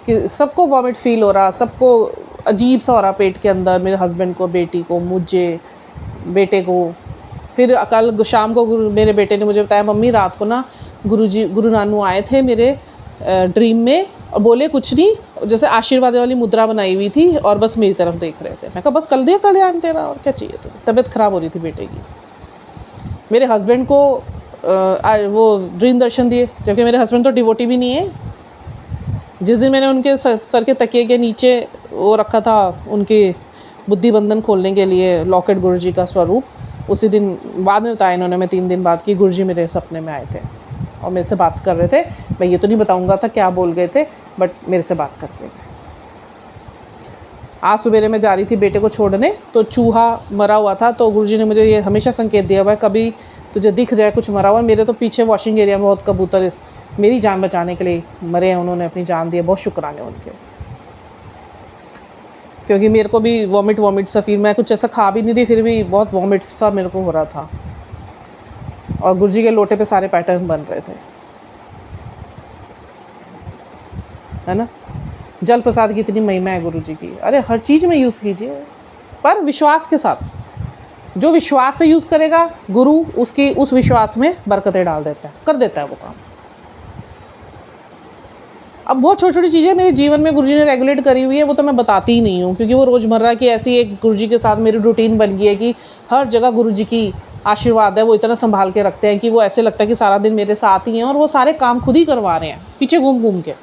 कि सबको वॉमिट फील हो रहा, सबको अजीब सा हो रहा पेट के अंदर, मेरे हस्बैंड को, बेटी को, मुझे, बेटे को। फिर कल शाम को मेरे बेटे ने मुझे बताया, मम्मी रात को ना गुरु नानू आए थे मेरे ड्रीम में, और बोले कुछ नहीं, जैसे आशीर्वाद वाली मुद्रा बनाई हुई थी, और बस मेरी तरफ देख रहे थे। मैं कहा बस कर दिया कल्याण तेरा, और क्या चाहिए तुम्हें? तबीयत ख़राब हो रही थी बेटे की। मेरे हस्बैंड को वो ड्रीम दर्शन दिए, जबकि मेरे हस्बैंड तो डिवोटी भी नहीं है। जिस दिन मैंने उनके सर के तकिए के नीचे वो रखा था, उनके बुद्धि बंधन खोलने के लिए लॉकेट गुरुजी का स्वरूप, उसी दिन बाद में बताया इन्होंने, मैं 3 दिन बाद कि गुरुजी मेरे सपने में आए थे और मेरे से बात कर रहे थे। मैं ये तो नहीं बताऊंगा था क्या बोल गए थे, बट मेरे से बात करके गए। आज सवेरे में जा रही थी बेटे को छोड़ने, तो चूहा मरा हुआ था, तो गुरुजी ने मुझे ये हमेशा संकेत दिया हुआ है, कभी तुझे दिख जाए कुछ मरा हुआ। मेरे तो पीछे वॉशिंग एरिया में बहुत कबूतर मेरी जान बचाने के लिए मरे हैं, उन्होंने अपनी जान दी है, बहुत शुक्राने उनके। क्योंकि मेरे को भी वॉमिट सा फील, मैं कुछ ऐसा खा भी नहीं रही, फिर भी बहुत वॉमिट सा मेरे को हो रहा था, और गुरुजी के लोटे पे सारे पैटर्न बन रहे थे, है ना। जल प्रसाद की इतनी महिमा है गुरुजी की। अरे हर चीज़ में यूज़ कीजिए, पर विश्वास के साथ। जो विश्वास से यूज़ करेगा, गुरु उसकी उस विश्वास में बरकतें डाल देता है, कर देता है वो काम। अब बहुत छोटी छोटी चीज़ें मेरे जीवन में गुरुजी ने रेगुलेट करी हुई है, वो तो मैं बताती ही नहीं हूँ, क्योंकि वो रोज़मर्रा की ऐसी एक गुरुजी के साथ मेरी रूटीन बन गई है कि हर जगह गुरुजी की आशीर्वाद है। वो इतना संभाल के रखते हैं कि वो ऐसे लगता है कि सारा दिन मेरे साथ ही हैं, और वो सारे काम खुद ही करवा रहे हैं पीछे घूम घूम के।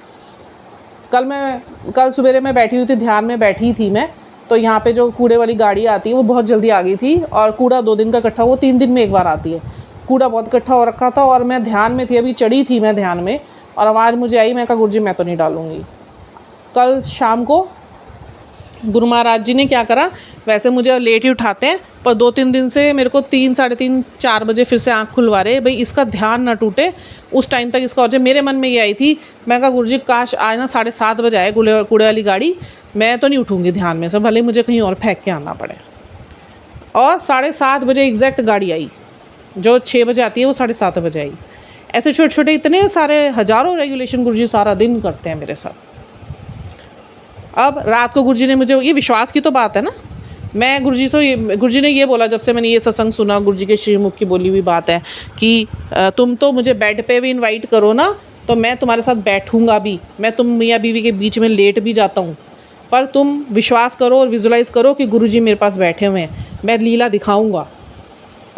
कल सवेरे में बैठी हुई थी, ध्यान में बैठी थी मैं, तो यहाँ पे जो कूड़े वाली गाड़ी आती है वो बहुत जल्दी आ गई थी, और कूड़ा 2 दिन का इकट्ठा, वो 3 दिन में एक बार आती है। कूड़ा बहुत इकट्ठा हो रखा था और मैं ध्यान में थी, अभी चढ़ी थी मैं ध्यान में, और आवाज़ मुझे आई, मैं कहा गुरुजी मैं तो नहीं डालूँगी। कल शाम को गुरु महाराज जी ने क्या करा, वैसे मुझे लेट ही उठाते हैं, पर 2-3 दिन से मेरे को 3, साढ़े 3, 4 बजे फिर से आँख खुलवा रहे, भाई इसका ध्यान ना टूटे उस टाइम तक इसका। और जब मेरे मन में ये आई थी, मैं कहा गुरुजी काश आज ना 7:30 बजे आए कूड़े वाली गाड़ी, मैं तो नहीं उठूँगी ध्यान में से, भले मुझे कहीं और फेंक के आना पड़े। और 7:30 बजे एग्जैक्ट गाड़ी आई, जो 6 बजे आती है वो 7:30 बजे आई। ऐसे छोटे छोटे इतने सारे हज़ारों रेगुलेशन गुरुजी सारा दिन करते हैं मेरे साथ। अब रात को गुरुजी ने मुझे, ये विश्वास की तो बात है ना, मैं गुरुजी से, गुरुजी ने ये बोला जब से मैंने ये सत्संग सुना, गुरुजी के श्रीमुख की बोली हुई बात है कि तुम तो मुझे बेड पे भी इनवाइट करो ना, तो मैं तुम्हारे साथ बैठूंगा भी, मैं तुम मियाँ बीवी के बीच में लेट भी जाता हूँ, पर तुम विश्वास करो और विजुलाइज़ करो कि गुरुजी मेरे पास बैठे हुए हैं, मैं लीला दिखाऊँगा।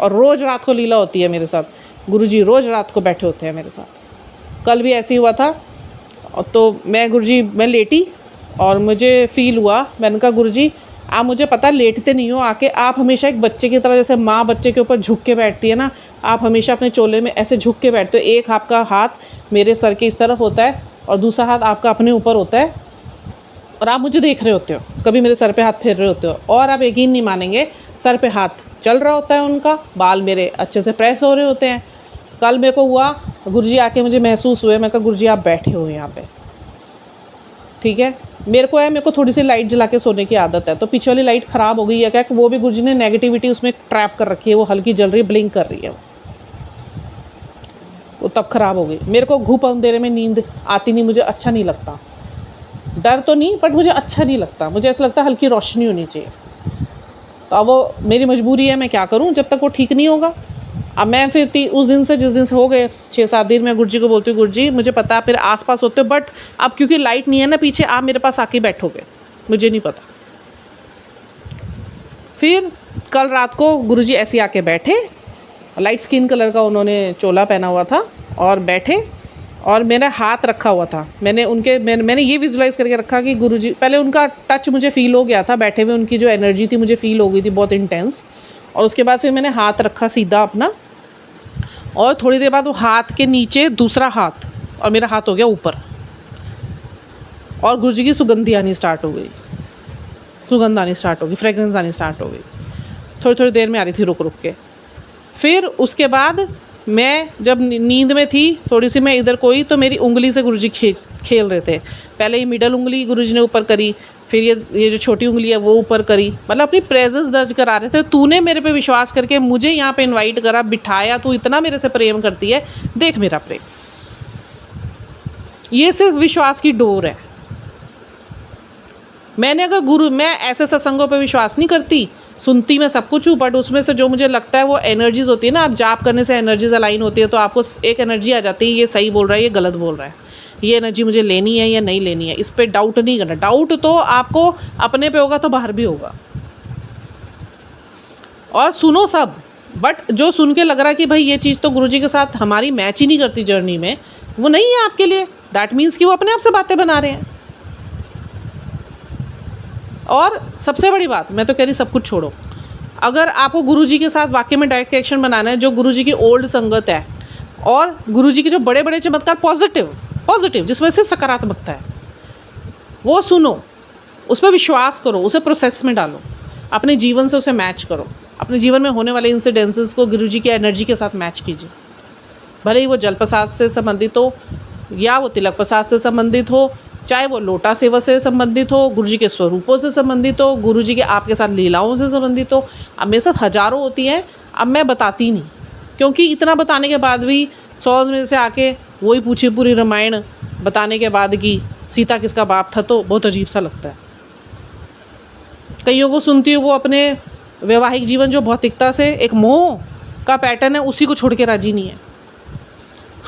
और रोज़ रात को लीला होती है मेरे साथ, गुरुजी रोज़ रात को बैठे होते हैं मेरे साथ। कल भी ऐसे ही हुआ था, तो मैं लेटी और मुझे फ़ील हुआ, मैंने कहा गुरुजी आप मुझे पता लेटते नहीं हो आके, आप हमेशा एक बच्चे की तरह, जैसे माँ बच्चे के ऊपर झुक के बैठती है ना, आप हमेशा अपने चोले में ऐसे झुक के बैठते हो। एक आपका हाथ मेरे सर के इस तरफ होता है और दूसरा हाथ आपका अपने ऊपर होता है, और आप मुझे देख रहे होते हो, कभी मेरे सर पे हाथ फेर रहे होते हो, और आप यकीन नहीं मानेंगे सर पे हाथ चल रहा होता है उनका, बाल मेरे अच्छे से प्रेस हो रहे होते हैं। कल मेरे को हुआ, गुरुजी आके मुझे महसूस हुए, मैं कहा गुरुजी आप बैठे हो यहाँ पे, ठीक है। मेरे को थोड़ी सी लाइट जला के सोने की आदत है, तो पीछे वाली लाइट ख़राब हो गई है क्या, कि वो भी गुरुजी ने नेगेटिविटी उसमें ट्रैप कर रखी है, वो हल्की जल रही है, ब्लिंक कर रही है, वो तब ख़राब हो गई। मेरे को घूप अंधेरे में नींद आती नहीं, मुझे अच्छा नहीं लगता, डर तो नहीं बट मुझे अच्छा नहीं लगता, मुझे ऐसा लगता है हल्की रोशनी होनी चाहिए। तो अब वो मेरी मजबूरी है, मैं क्या करूँ जब तक वो ठीक नहीं होगा। अब मैं फिर उस दिन से, जिस दिन से हो गए 6-7 दिन, मैं गुरुजी को बोलती हूँ गुरुजी मुझे पता है फिर आसपास होते हो, बट अब क्योंकि लाइट नहीं है ना पीछे, आप मेरे पास आके बैठोगे, मुझे नहीं पता। फिर कल रात को गुरुजी ऐसे आके बैठे, लाइट स्किन कलर का उन्होंने चोला पहना हुआ था, और बैठे और मेरा हाथ रखा हुआ था, मैंने ये विजुलाइज़ करके रखा कि गुरुजी, पहले उनका टच मुझे फ़ील हो गया था बैठे हुए, उनकी जो एनर्जी थी मुझे फ़ील हो गई थी बहुत इंटेंस। और उसके बाद फिर मैंने हाथ रखा सीधा अपना, और थोड़ी देर बाद वो हाथ के नीचे दूसरा हाथ, और मेरा हाथ हो गया ऊपर, और गुरुजी की सुगंधी आनी स्टार्ट हो गई, सुगंध आनी स्टार्ट हो गई, फ्रेगरेंस आनी स्टार्ट हो गई। थोड़ी देर में आ रही थी रुक रुक के। फिर उसके बाद मैं जब नींद में थी थोड़ी सी, मैं इधर कोई, तो मेरी उंगली से गुरुजी खेल रहे थे। पहले ये मिडल उंगली गुरुजी ने ऊपर करी, फिर ये जो छोटी उंगली है वो ऊपर करी, मतलब अपनी प्रेजेंस दर्ज करा रहे थे। तूने मेरे पे विश्वास करके मुझे यहाँ पे इनवाइट करा, बिठाया, तू इतना मेरे से प्रेम करती है, देख मेरा प्रेम। ये सिर्फ विश्वास की डोर है। मैं ऐसे सत्संगों पे विश्वास नहीं करती, सुनती मैं सब कुछ हूँ, बट उसमें से जो मुझे लगता है वो एनर्जीज़ होती है ना, आप जाप करने से एनर्जीज अलाइन होती है, तो आपको एक एनर्जी आ जाती है, ये सही बोल रहा है, ये गलत बोल रहा है, ये एनर्जी मुझे लेनी है या नहीं लेनी है। इस पर डाउट नहीं करना, डाउट तो आपको अपने पे होगा तो बाहर भी होगा। और सुनो सब, बट जो सुन के लग रहा है कि भाई ये चीज़ तो गुरुजी के साथ हमारी मैच ही नहीं करती जर्नी में, वो नहीं है आपके लिए, दैट मीन्स कि वो अपने आप से बातें बना रहे हैं। और सबसे बड़ी बात, मैं तो कह रही सब कुछ छोड़ो, अगर आपको गुरुजी के साथ वाकई में डायरेक्ट कनेक्शन बनाना है, जो गुरुजी की ओल्ड संगत है और गुरुजी के जो बड़े बड़े चमत्कार पॉजिटिव जिसमें सिर्फ सकारात्मकता है, वो सुनो, उस पर विश्वास करो, उसे प्रोसेस में डालो, अपने जीवन से उसे मैच करो, अपने जीवन में होने वाले इंसिडेंसेस को गुरुजी की एनर्जी के साथ मैच कीजिए। भले ही वो जल प्रसाद से संबंधित हो या वो तिलक प्रसाद से संबंधित हो, चाहे वो लोटा सेवा से संबंधित हो, गुरुजी के स्वरूपों से संबंधित हो, गुरुजी के आपके साथ लीलाओं से संबंधित हो। अब मेरे साथ हज़ारों होती हैं, अब मैं बताती नहीं, क्योंकि इतना बताने के बाद भी 100 में से आके वही पूछी पूरी रामायण बताने के बाद कि सीता किसका बाप था, तो बहुत अजीब सा लगता है। कईयों को सुनती हूँ वो अपने वैवाहिक जीवन जो भौतिकता से एक मोह का पैटर्न है, उसी को छोड़ के राजी नहीं है।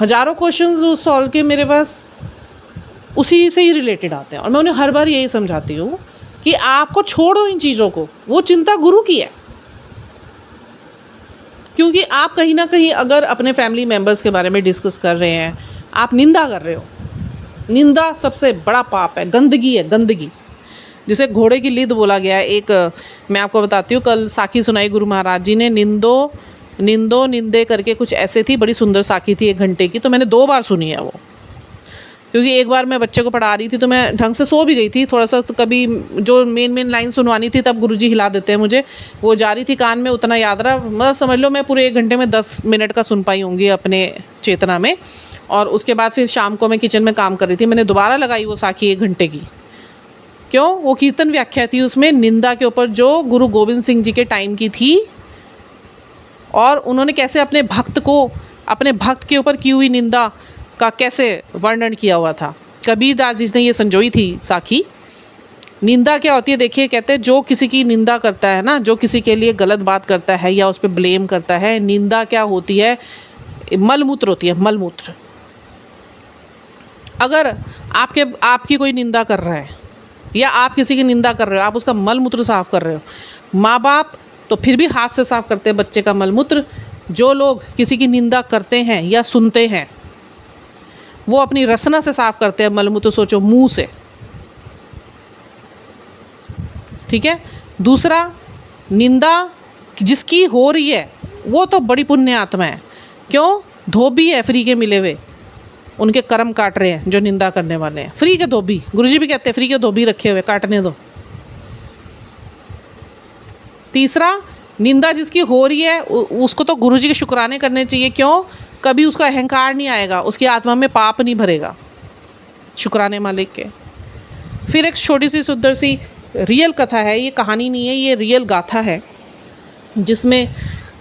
हज़ारों क्वेश्चंस सॉल्व के मेरे पास उसी से ही रिलेटेड आते हैं, और मैं उन्हें हर बार यही समझाती हूँ कि आपको छोड़ो इन चीज़ों को, वो चिंता गुरु की है। क्योंकि आप कहीं ना कहीं अगर अपने फैमिली मेम्बर्स के बारे में डिस्कस कर रहे हैं, आप निंदा कर रहे हो। निंदा सबसे बड़ा पाप है, गंदगी है, गंदगी। जिसे घोड़े की लिद बोला गया है। एक मैं आपको बताती हूँ, कल साखी सुनाई गुरु महाराज जी ने, निंदो निंदे करके कुछ ऐसे थी, बड़ी सुंदर साखी थी 1 घंटे की। तो मैंने 2 बार सुनी है वो, क्योंकि एक बार मैं बच्चे को पढ़ा रही थी तो मैं ढंग से सो भी गई थी थोड़ा सा, तो कभी जो मेन लाइन सुनवानी थी तब गुरुजी हिला देते हैं मुझे, वो जा रही थी कान में, उतना याद रहा। मतलब समझ लो मैं पूरे 1 घंटे में 10 मिनट का सुन पाई होंगी अपने चेतना में। और उसके बाद फिर शाम को मैं किचन में काम कर रही थी, मैंने दोबारा लगाई वो साखी 1 घंटे की। क्यों? वो कीर्तन व्याख्या थी उसमें निंदा के ऊपर, जो गुरु गोविंद सिंह जी के टाइम की थी, और उन्होंने कैसे अपने भक्त के ऊपर की हुई निंदा का कैसे वर्णन किया हुआ था। कबीरदास जी ने ये संजोई थी साखी। निंदा क्या होती है देखिए, कहते हैं जो किसी की निंदा करता है ना, जो किसी के लिए गलत बात करता है या उस पर ब्लेम करता है, निंदा क्या होती है, मलमूत्र होती है, मलमूत्र। अगर आपकी कोई निंदा कर रहा है या आप किसी की निंदा कर रहे हो, आप उसका मलमूत्र साफ कर रहे हो। माँ बाप तो फिर भी हाथ से साफ करते हैं बच्चे का मलमूत्र। जो लोग किसी की निंदा करते हैं या सुनते हैं, वो अपनी रसना से साफ करते हैं मलमूत्र, सोचो मुंह से। ठीक है। दूसरा, निंदा जिसकी हो रही है वो तो बड़ी पुण्य आत्मा है। क्यों? धोबी है फ्री के मिले हुए, उनके कर्म काट रहे हैं जो निंदा करने वाले हैं। फ्री के धोबी, गुरुजी भी कहते हैं फ्री के धोबी रखे हुए, काटने दो। तीसरा, निंदा जिसकी हो रही है उसको तो गुरुजी के शुक्राने करने चाहिए। क्यों? कभी उसका अहंकार नहीं आएगा, उसकी आत्मा में पाप नहीं भरेगा, शुक्राने मालिक के। फिर एक छोटी सी सुंदर सी रियल कथा है, ये कहानी नहीं है, ये रियल गाथा है, जिसमें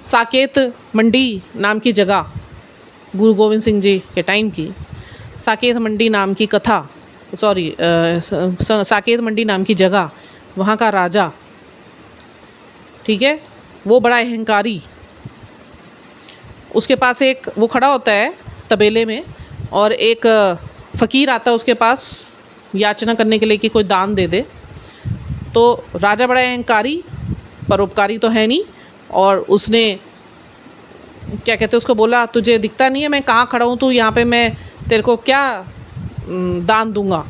साकेत मंडी नाम की जगह, गुरु गोविंद सिंह जी के टाइम की साकेत मंडी नाम की कथा, साकेत मंडी नाम की जगह, वहाँ का राजा, ठीक है, वो बड़ा अहंकारी, उसके पास एक वो खड़ा होता है तबेले में, और एक फ़कीर आता है उसके पास याचना करने के लिए कि कोई दान दे दे। तो राजा बड़ा अहंकारी, परोपकारी तो है नहीं, और उसने क्या कहते हैं उसको बोला, तुझे दिखता नहीं है मैं कहाँ खड़ा हूँ, तू यहाँ पे, मैं तेरे को क्या दान दूंगा।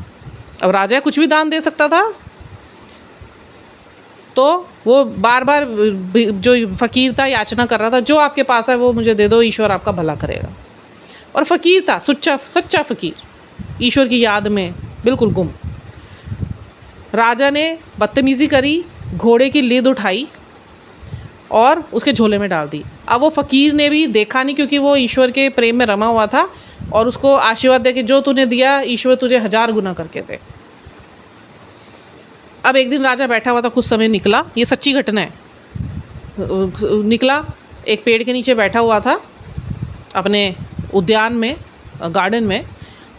अब राजा कुछ भी दान दे सकता था, तो वो बार बार जो फ़कीर था याचना कर रहा था, जो आपके पास है वो मुझे दे दो, ईश्वर आपका भला करेगा। और फ़कीर था सच्चा फ़कीर, ईश्वर की याद में बिल्कुल गुम। राजा ने बदतमीज़ी करी, घोड़े की लीद उठाई और उसके झोले में डाल दी। अब वो फ़कीर ने भी देखा नहीं, क्योंकि वो ईश्वर के प्रेम में रमा हुआ था, और उसको आशीर्वाद दे के जो तूने दिया ईश्वर तुझे 1000 गुना करके दे। अब एक दिन राजा बैठा हुआ था, कुछ समय निकला, ये सच्ची घटना है, निकला एक पेड़ के नीचे बैठा हुआ था अपने उद्यान में, गार्डन में,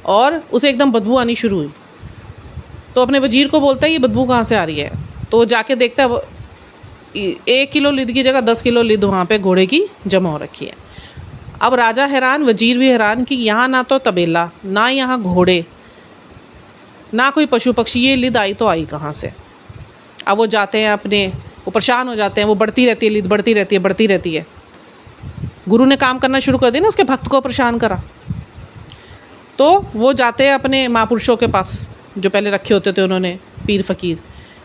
और उसे एकदम बदबू आनी शुरू हुई। तो अपने वजीर को बोलता है ये बदबू कहाँ से आ रही है। तो वो जाके देखता है 1 किलो लिद की जगह 10 किलो लिद वहाँ पे घोड़े की जमा हो रखी है। अब राजा हैरान, वजीर भी हैरान कि यहाँ ना तो तबेला, ना यहाँ घोड़े, ना कोई पशु पक्षी, ये लिद आई तो आई कहाँ से। अब वो जाते हैं अपने, वो परेशान हो जाते हैं, वो बढ़ती रहती है लिद, बढ़ती रहती है। गुरु ने काम करना शुरू कर दिया ना, उसके भक्त को परेशान करा। तो वो जाते हैं अपने महापुरुषों के पास जो पहले रखे होते थे उन्होंने, पीर फ़कीर,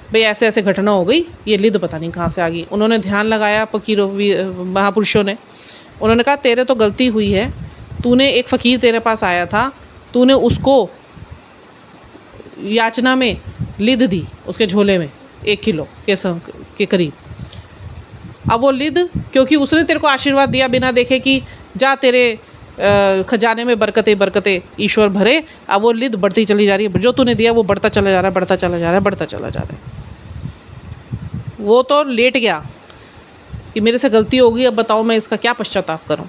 भाई ऐसे ऐसे घटना हो गई, ये लिद पता नहीं कहाँ से आ गई। उन्होंने ध्यान लगाया फ़कीरों महापुरुषों ने, उन्होंने कहा तेरे तो गलती हुई है, तूने एक फ़कीर तेरे पास आया था, तूने उसको याचना में लिद दी, उसके झोले में 1 किलो के करीब। अब वो लिद, क्योंकि उसने तेरे को आशीर्वाद दिया बिना देखे कि जा तेरे खजाने में बरकतें ईश्वर भरे, अब वो लिद बढ़ती चली जा रही है, जो तूने दिया वो बढ़ता चला जा रहा है। वो तो लेट गया कि मेरे से गलती होगी, अब बताओ मैं इसका क्या पश्चाताप करूं।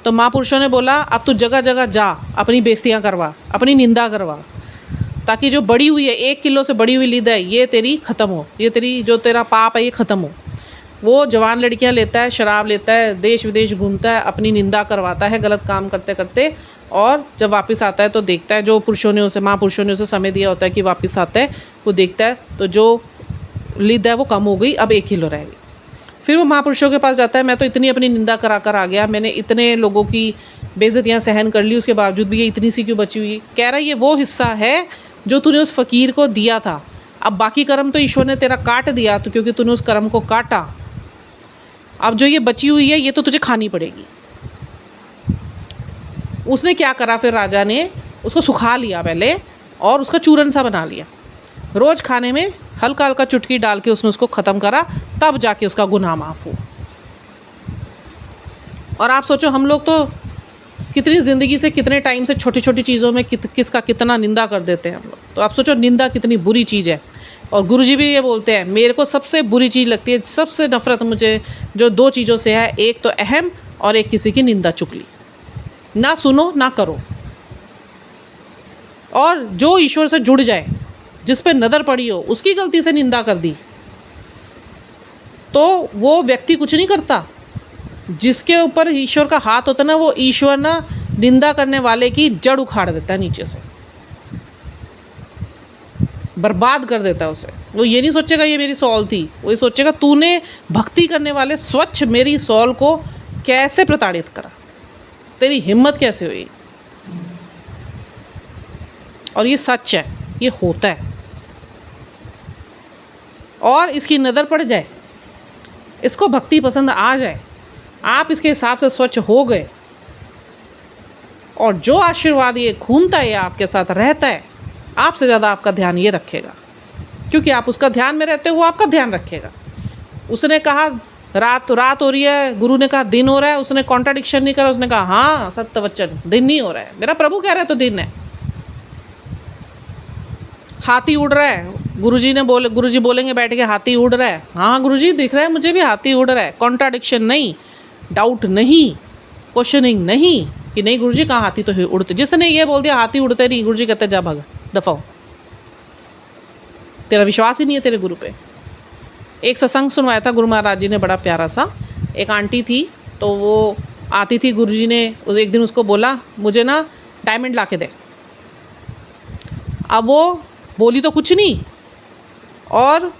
तो महापुरुषों ने बोला अब तू जगह जगह जा, अपनी बेइज्जतियां करवा, अपनी निंदा करवा, ताकि जो बड़ी हुई है 1 किलो से बड़ी हुई लिद है ये तेरी ख़त्म हो, ये तेरी जो तेरा पाप है ये ख़त्म हो। वो जवान लड़कियां लेता है, शराब लेता है, देश विदेश घूमता है, अपनी निंदा करवाता है गलत काम करते करते, और जब वापस आता है तो देखता है, जो पुरुषों ने उसे, महापुरुषों ने उसे समय दिया होता है कि वापस आता है, वो देखता है तो जो लिद है वो कम हो गई, अब 1 किलो रह गई। फिर वो महापुरुषों के पास जाता है, मैं तो इतनी अपनी निंदा करा कर आ गया, मैंने इतने लोगों की बेइज्जतियाँ सहन कर ली, उसके बावजूद भी ये इतनी सी क्यों बची हुई। कह रहा है ये वो हिस्सा है जो तूने उस फ़कीर को दिया था, अब बाकी कर्म तो ईश्वर ने तेरा काट दिया, तो क्योंकि तूने उस कर्म को काटा, अब जो ये बची हुई है ये तो तुझे खानी पड़ेगी। उसने क्या करा फिर, राजा ने उसको सुखा लिया पहले और उसका चूरन सा बना लिया। रोज़ खाने में हल्का हल्का चुटकी डाल के उसने उसको ख़त्म करा, तब जाके उसका गुनाह माफ़ हुआ। और आप सोचो, हम लोग तो कितनी ज़िंदगी से, कितने टाइम से छोटी छोटी चीज़ों में किसका कितना निंदा कर देते हैं हम लोग। तो आप सोचो निंदा कितनी बुरी चीज़ है। और गुरुजी भी ये बोलते हैं, मेरे को सबसे बुरी चीज़ लगती है, सबसे नफ़रत मुझे जो दो चीज़ों से है, एक तो अहम और एक किसी की निंदा चुगली। ना सुनो ना करो। और जो ईश्वर से जुड़ जाए, जिस पे नज़र पड़ी हो, उसकी गलती से निंदा कर दी तो वो व्यक्ति कुछ नहीं करता। जिसके ऊपर ईश्वर का हाथ होता है ना, वो ईश्वर ना निंदा करने वाले की जड़ उखाड़ देता है, नीचे से बर्बाद कर देता है उसे। वो ये नहीं सोचेगा ये मेरी सॉल थी, वो ये सोचेगा तूने भक्ति करने वाले स्वच्छ मेरी सॉल को कैसे प्रताड़ित करा, तेरी हिम्मत कैसे हुई। और ये सच है, ये होता है। और इसकी नज़र पड़ जाए, इसको भक्ति पसंद आ जाए, आप इसके हिसाब से स्वच्छ हो गए, और जो आशीर्वाद ये घूमता है, आपके साथ रहता है, आपसे ज़्यादा आपका ध्यान ये रखेगा, क्योंकि आप उसका ध्यान में रहते हो, वो आपका ध्यान रखेगा। उसने कहा रात हो रही है, गुरु ने कहा दिन हो रहा है, उसने कॉन्ट्राडिक्शन नहीं करा, उसने कहा हाँ सत्य वचन, दिन नहीं हो रहा है, मेरा प्रभु कह रहा है तो दिन है। हाथी उड़ रहा है, गुरुजी बोलेंगे बैठ के हाथी उड़ रहा है, हाँ गुरुजी दिख रहा है मुझे भी हाथी उड़ रहा है। कॉन्ट्राडिक्शन नहीं, डाउट नहीं, क्वेश्चनिंग नहीं कि नहीं गुरुजी कहाँ हाथी तो उड़ते। जिसने ये बोल दिया हाथी उड़ते नहीं, गुरुजी कहते जा भाग दफा हो, तेरा विश्वास ही नहीं है तेरे गुरु पे। एक सत्संग सुनवाया था गुरु महाराज जी ने, बड़ा प्यारा सा। एक आंटी थी, तो वो आती थी, गुरुजी ने एक दिन उसको बोला मुझे ना डायमंड ला के दे। अब वो बोली तो कुछ नहीं, और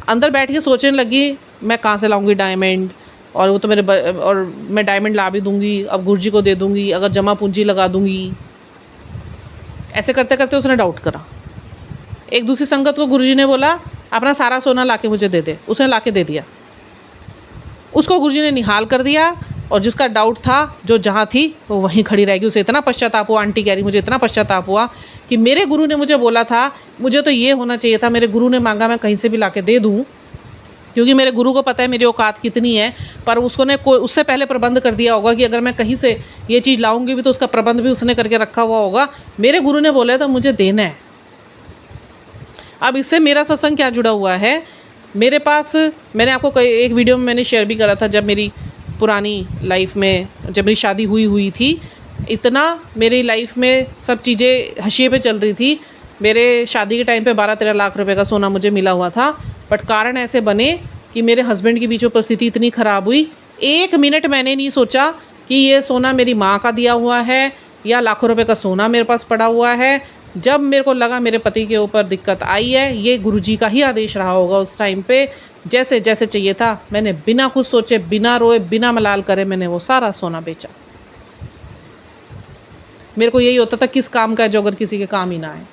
अंदर बैठ के सोचने लगी मैं कहाँ से लाऊंगी डायमंड, और वो तो और मैं डायमंड ला भी दूंगी, अब गुरुजी को दे दूंगी, अगर जमा पूंजी लगा दूंगी। ऐसे करते करते उसने डाउट करा। एक दूसरी संगत को गुरुजी ने बोला अपना सारा सोना लाके मुझे दे दे, उसने लाके दे दिया। उसको गुरुजी ने निहाल कर दिया, और जिसका डाउट था, जो जहाँ थी वो वहीं खड़ी रहेगी। उसे इतना पश्चाताप हुआ, आंटी कह रही मुझे इतना पश्चाताप हुआ कि मेरे गुरु ने मुझे बोला था, मुझे तो ये होना चाहिए था, मेरे गुरु ने मांगा मैं कहीं से भी लाके दे दूँ, क्योंकि मेरे गुरु को पता है मेरी औकात कितनी है। पर उससे पहले प्रबंध कर दिया होगा कि अगर मैं कहीं से ये चीज़ लाऊंगी भी तो उसका प्रबंध भी उसने करके रखा हुआ होगा। मेरे गुरु ने बोला तो मुझे देना है। अब इससे मेरा सत्संग क्या जुड़ा हुआ है, मेरे पास, मैंने आपको एक वीडियो में मैंने शेयर भी करा था, जब मेरी पुरानी लाइफ में, जब मेरी शादी हुई थी, इतना मेरी लाइफ में सब चीज़ें हशिये पे चल रही थी। मेरे शादी के टाइम पे 12-13 लाख रुपए का सोना मुझे मिला हुआ था, बट कारण ऐसे बने कि मेरे हस्बैंड के बीच में परिस्थिति इतनी ख़राब हुई, 1 मिनट मैंने नहीं सोचा कि ये सोना मेरी माँ का दिया हुआ है या लाखों रुपए का सोना मेरे पास पड़ा हुआ है। जब मेरे को लगा मेरे पति के ऊपर दिक्कत आई है, ये गुरुजी का ही आदेश रहा होगा उस टाइम पे, जैसे जैसे चाहिए था, मैंने बिना कुछ सोचे, बिना रोए, बिना मलाल करे, मैंने वो सारा सोना बेचा। मेरे को यही होता था किस काम का है जो अगर किसी के काम ही ना आए,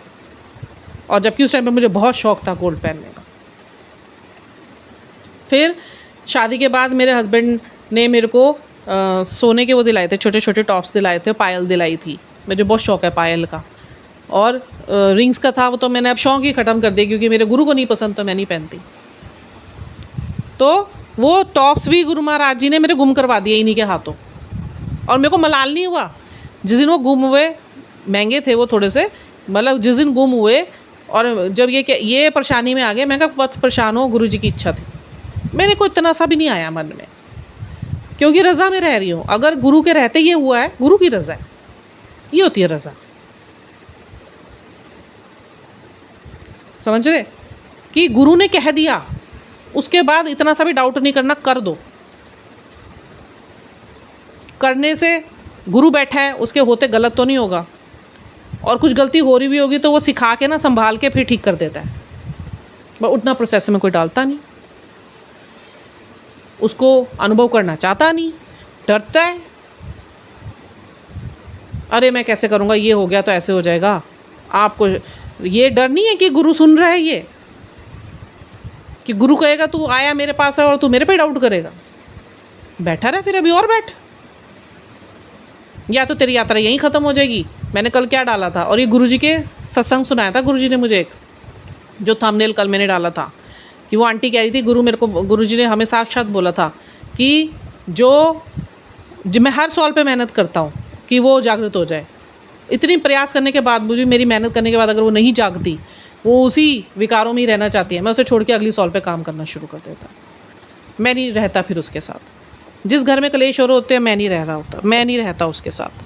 और जबकि उस टाइम पे मुझे बहुत शौक था गोल्ड पहनने का। फिर शादी के बाद मेरे हस्बैंड ने मेरे को सोने के वो दिलाए थे, छोटे छोटे टॉप्स दिलाए थे, पायल दिलाई थी। मुझे बहुत शौक है पायल का, और रिंग्स का था, वो तो मैंने अब शौक ही ख़त्म कर दिया, क्योंकि मेरे गुरु को नहीं पसंद तो मैं नहीं पहनती। तो वो टॉप्स भी गुरु महाराज जी ने मेरे गुम करवा दिए इन्हीं के हाथों, और मेरे को मलाल नहीं हुआ। जिस दिन वो गुम हुए, महंगे थे वो थोड़े से, मतलब जिस दिन गुम हुए, और जब ये परेशानी में आ गए, मैं कहा बहुत परेशान हो, गुरु जी की इच्छा थी, मेरे को इतना सा भी नहीं आया मन में, क्योंकि रज़ा में रह रही हूँ। अगर गुरु के रहते ये हुआ है, गुरु की रज़ा है, ये होती है रज़ा। समझ रहे कि गुरु ने कह दिया, उसके बाद इतना सा भी डाउट नहीं करना, कर दो। करने से गुरु बैठा है, उसके होते गलत तो नहीं होगा, और कुछ गलती हो रही भी होगी तो वो सिखा के ना, संभाल के फिर ठीक कर देता है। पर उतना प्रोसेस में कोई डालता नहीं, उसको अनुभव करना चाहता नहीं, डरता है, अरे मैं कैसे करूँगा, ये हो गया तो ऐसे हो जाएगा। आपको ये डर नहीं है कि गुरु सुन रहा है, ये कि गुरु कहेगा तू आया मेरे पास है और तू मेरे पे डाउट करेगा? बैठा रहे फिर, अभी और बैठ, या तो तेरी यात्रा यहीं ख़त्म हो जाएगी। मैंने कल क्या डाला था, और ये गुरुजी के सत्संग सुनाया था गुरुजी ने मुझे, एक जो थंबनेल कल मैंने डाला था कि वो आंटी कह रही थी गुरुजी ने हमें साक्षात बोला था कि जो मैं हर सवाल पे मेहनत करता हूँ कि वो जागृत हो जाए। इतनी प्रयास करने के बाद भी, मेरी मेहनत करने के बाद अगर वो नहीं जागती, वो उसी विकारों में ही रहना चाहती है, मैं उसे छोड़ के अगली सवाल पे काम करना शुरू कर देता। मैं नहीं रहता फिर उसके साथ। जिस घर में कलेश हो रहे होते हैं, मैं नहीं रह रहा होता, मैं नहीं रहता उसके साथ।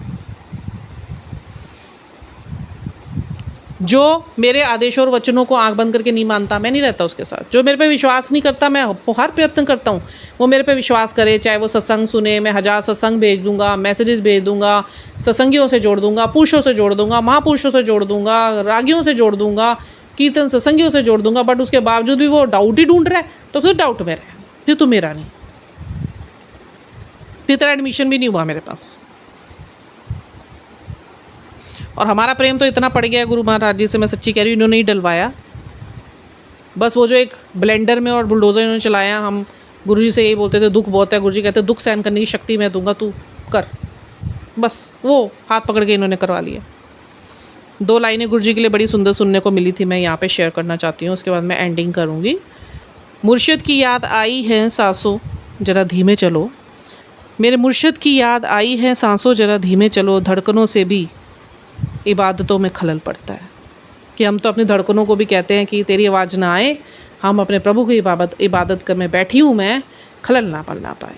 जो मेरे आदेशों और वचनों को आंख बंद करके नहीं मानता, मैं नहीं रहता उसके साथ। जो मेरे पे विश्वास नहीं करता, मैं हर प्रयत्न करता हूँ वो मेरे पे विश्वास करे, चाहे वो सत्संग सुने, मैं 1000 सत्संग भेज दूंगा, मैसेजेस भेज दूंगा, सत्संगियों से जोड़ दूंगा, पुरुषों से जोड़ दूंगा, महापुरुषों से जोड़ दूंगा, रागियों से जोड़ दूंगा, कीर्तन सत्संगियों से जोड़ दूंगा, बट उसके बावजूद भी वो डाउट ही ढूंढ रहा है, तो फिर डाउट में रहे, फिर तो मेरा नहीं, फिर तेरा एडमिशन भी नहीं हुआ मेरे पास। और हमारा प्रेम तो इतना पड़ गया है गुरु महाराज जी से, मैं सच्ची कह रही हूँ, इन्होंने ही डलवाया। बस वो जो एक ब्लेंडर में और बुलडोज़र इन्होंने चलाया, हम गुरुजी से यही बोलते थे दुख बहुत है, गुरुजी कहते दुख सहन करने की शक्ति मैं दूंगा, तू कर। बस वो हाथ पकड़ के इन्होंने करवा लिया। 2 लाइनें गुरुजी के लिए बड़ी सुंदर सुनने को मिली थी, मैं यहाँ पे शेयर करना चाहती हूँ, उसके बाद मैं एंडिंग करूँगी। मुर्शिद की याद आई है सांसों ज़रा धीमे चलो, मेरे मुर्शिद की याद आई है सांसों ज़रा धीमे चलो, धड़कनों से भी इबादतों में खलल पड़ता है। कि हम तो अपनी धड़कनों को भी कहते हैं कि तेरी आवाज़ ना आए, हम अपने प्रभु की इबादत कर में बैठी हूँ मैं, खलल ना पड़ना पाए।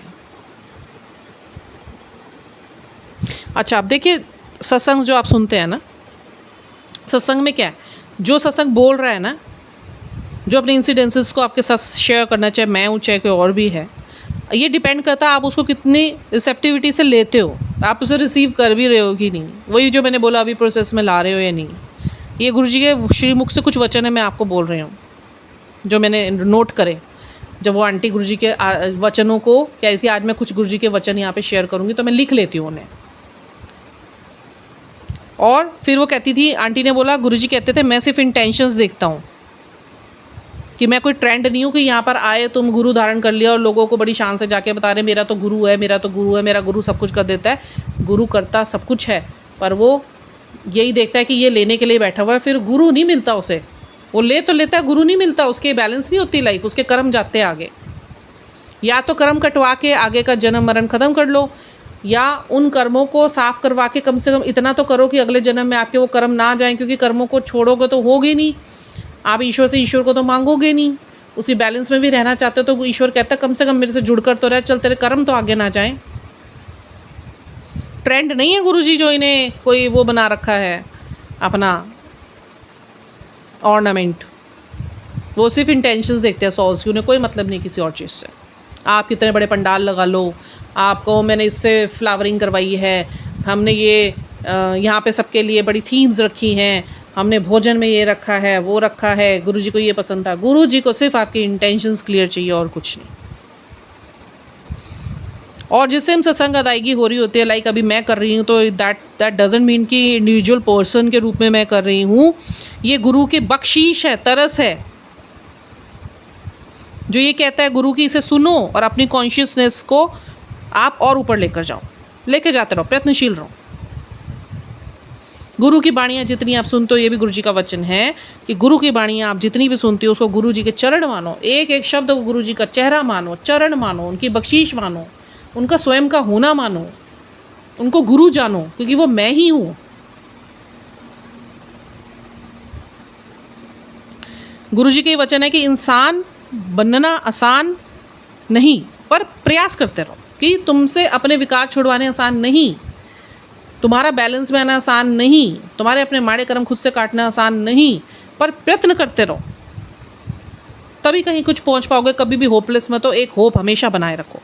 अच्छा, अब देखिए सत्संग जो आप सुनते हैं ना, सत्संग में क्या है, जो सत्संग बोल रहा है ना, जो अपने इंसिडेंसेस को आपके साथ शेयर करना, चाहे मैं हूँ चाहे कोई और भी है, ये डिपेंड करता है आप उसको कितनी रिसेप्टिविटी से लेते हो, आप उसे रिसीव कर भी रहे हो कि नहीं। वही जो मैंने बोला, अभी प्रोसेस में ला रहे हो या नहीं। ये गुरुजी के श्रीमुख से कुछ वचन है, मैं आपको बोल रही हूँ जो मैंने नोट करे। जब वो आंटी गुरुजी के वचनों को कह रही थी, आज मैं कुछ गुरुजी के वचन यहाँ पे शेयर करूँगी, तो मैं लिख लेती हूँ उन्हें। और फिर वो कहती थी, आंटी ने बोला, गुरुजी कहते थे मैं सिर्फ इंटेंशंस देखता हूँ, कि मैं कोई ट्रेंड नहीं हूँ कि यहाँ पर आए तुम गुरु धारण कर लिया और लोगों को बड़ी शान से जाके बता रहे मेरा तो गुरु है, मेरा तो गुरु है, मेरा गुरु सब कुछ कर देता है। गुरु करता सब कुछ है, पर वो यही देखता है कि ये लेने के लिए बैठा हुआ है, फिर गुरु नहीं मिलता उसे। वो ले तो लेता है, गुरु नहीं मिलता, उसके बैलेंस नहीं होती लाइफ, उसके कर्म जाते हैं आगे। या तो कर्म कटवा के आगे का जन्म मरण ख़त्म कर लो, या उन कर्मों को साफ़ करवा के कम से कम इतना तो करो कि अगले जन्म में आपके वो कर्म ना जाएं, क्योंकि कर्मों को छोड़ोगे तो होगी नहीं, आप ईश्वर से ईश्वर को तो मांगोगे नहीं। उसी बैलेंस में भी रहना चाहते हो तो ईश्वर कहता है कम से कम मेरे से जुड़कर तो रह, चल तेरे कर्म तो आगे ना जाएं। ट्रेंड नहीं है गुरुजी जो इन्हें कोई वो बना रखा है अपना ऑर्नामेंट। वो सिर्फ इंटेंशंस देखते हैं सॉल्स की, उन्हें कोई मतलब नहीं किसी और चीज़ से। आप कितने बड़े पंडाल लगा लो, आपको मैंने इससे फ्लावरिंग करवाई है, हमने ये यहाँ पे सबके लिए बड़ी थीम्स रखी हैं, हमने भोजन में ये रखा है, वो रखा है, गुरुजी को ये पसंद था। गुरुजी को सिर्फ आपकी इंटेंशंस क्लियर चाहिए और कुछ नहीं। और जिससे हम सत्संग अदायगी हो रही होती है, लाइक अभी मैं कर रही हूँ, तो दैट डजंट मीन कि इंडिविजुअल पर्सन के रूप में मैं कर रही हूँ। ये गुरु की बख्शीश है, तरस है, जो ये कहता है गुरु की, इसे सुनो और अपनी कॉन्शियसनेस को आप और ऊपर लेकर जाओ, लेके जाते रहो, प्रयत्नशील रहो। गुरु की बाणियाँ जितनी आप सुनते हो, ये भी गुरु जी का वचन है कि गुरु की बाणियाँ आप जितनी भी सुनते हो, उसको गुरु जी के चरण मानो, एक एक शब्द को गुरु जी का चेहरा मानो, चरण मानो, उनकी बख्शीश मानो, उनका स्वयं का होना मानो, उनको गुरु जानो, क्योंकि वो मैं ही हूँ। गुरु जी के वचन है कि इंसान बनना आसान नहीं, पर प्रयास करते रहो। कि तुमसे अपने विकार छुड़वाने आसान नहीं, तुम्हारा बैलेंस में आना आसान नहीं, तुम्हारे अपने माड़े कर्म खुद से काटना आसान नहीं, पर प्रयत्न करते रहो, तभी कहीं कुछ पहुंच पाओगे। कभी भी होपलेस मत हो, एक होप हमेशा बनाए रखो।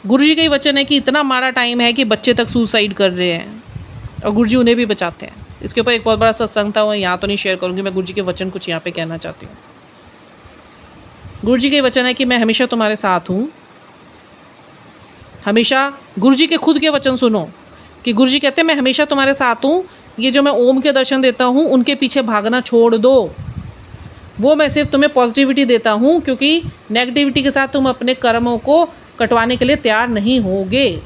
गुरुजी का ही वचन है कि इतना माड़ा टाइम है कि बच्चे तक सुसाइड कर रहे हैं और गुरुजी उन्हें भी बचाते हैं। इसके ऊपर एक बहुत बड़ा सत्संग था, वो यहाँ तो नहीं शेयर करूँगी, मैं गुरुजी के वचन कुछ यहाँ पे कहना चाहती हूँ। गुरुजी का ही वचन है कि मैं हमेशा तुम्हारे साथ हूँ। हमेशा गुरुजी के खुद के वचन सुनो कि गुरुजी कहते हैं मैं हमेशा तुम्हारे साथ हूँ। ये जो मैं ओम के दर्शन देता हूँ, उनके पीछे भागना छोड़ दो। वो मैं सिर्फ तुम्हें पॉजिटिविटी देता हूँ, क्योंकि नेगेटिविटी के साथ तुम अपने कर्मों को कटवाने के लिए तैयार नहीं होगे।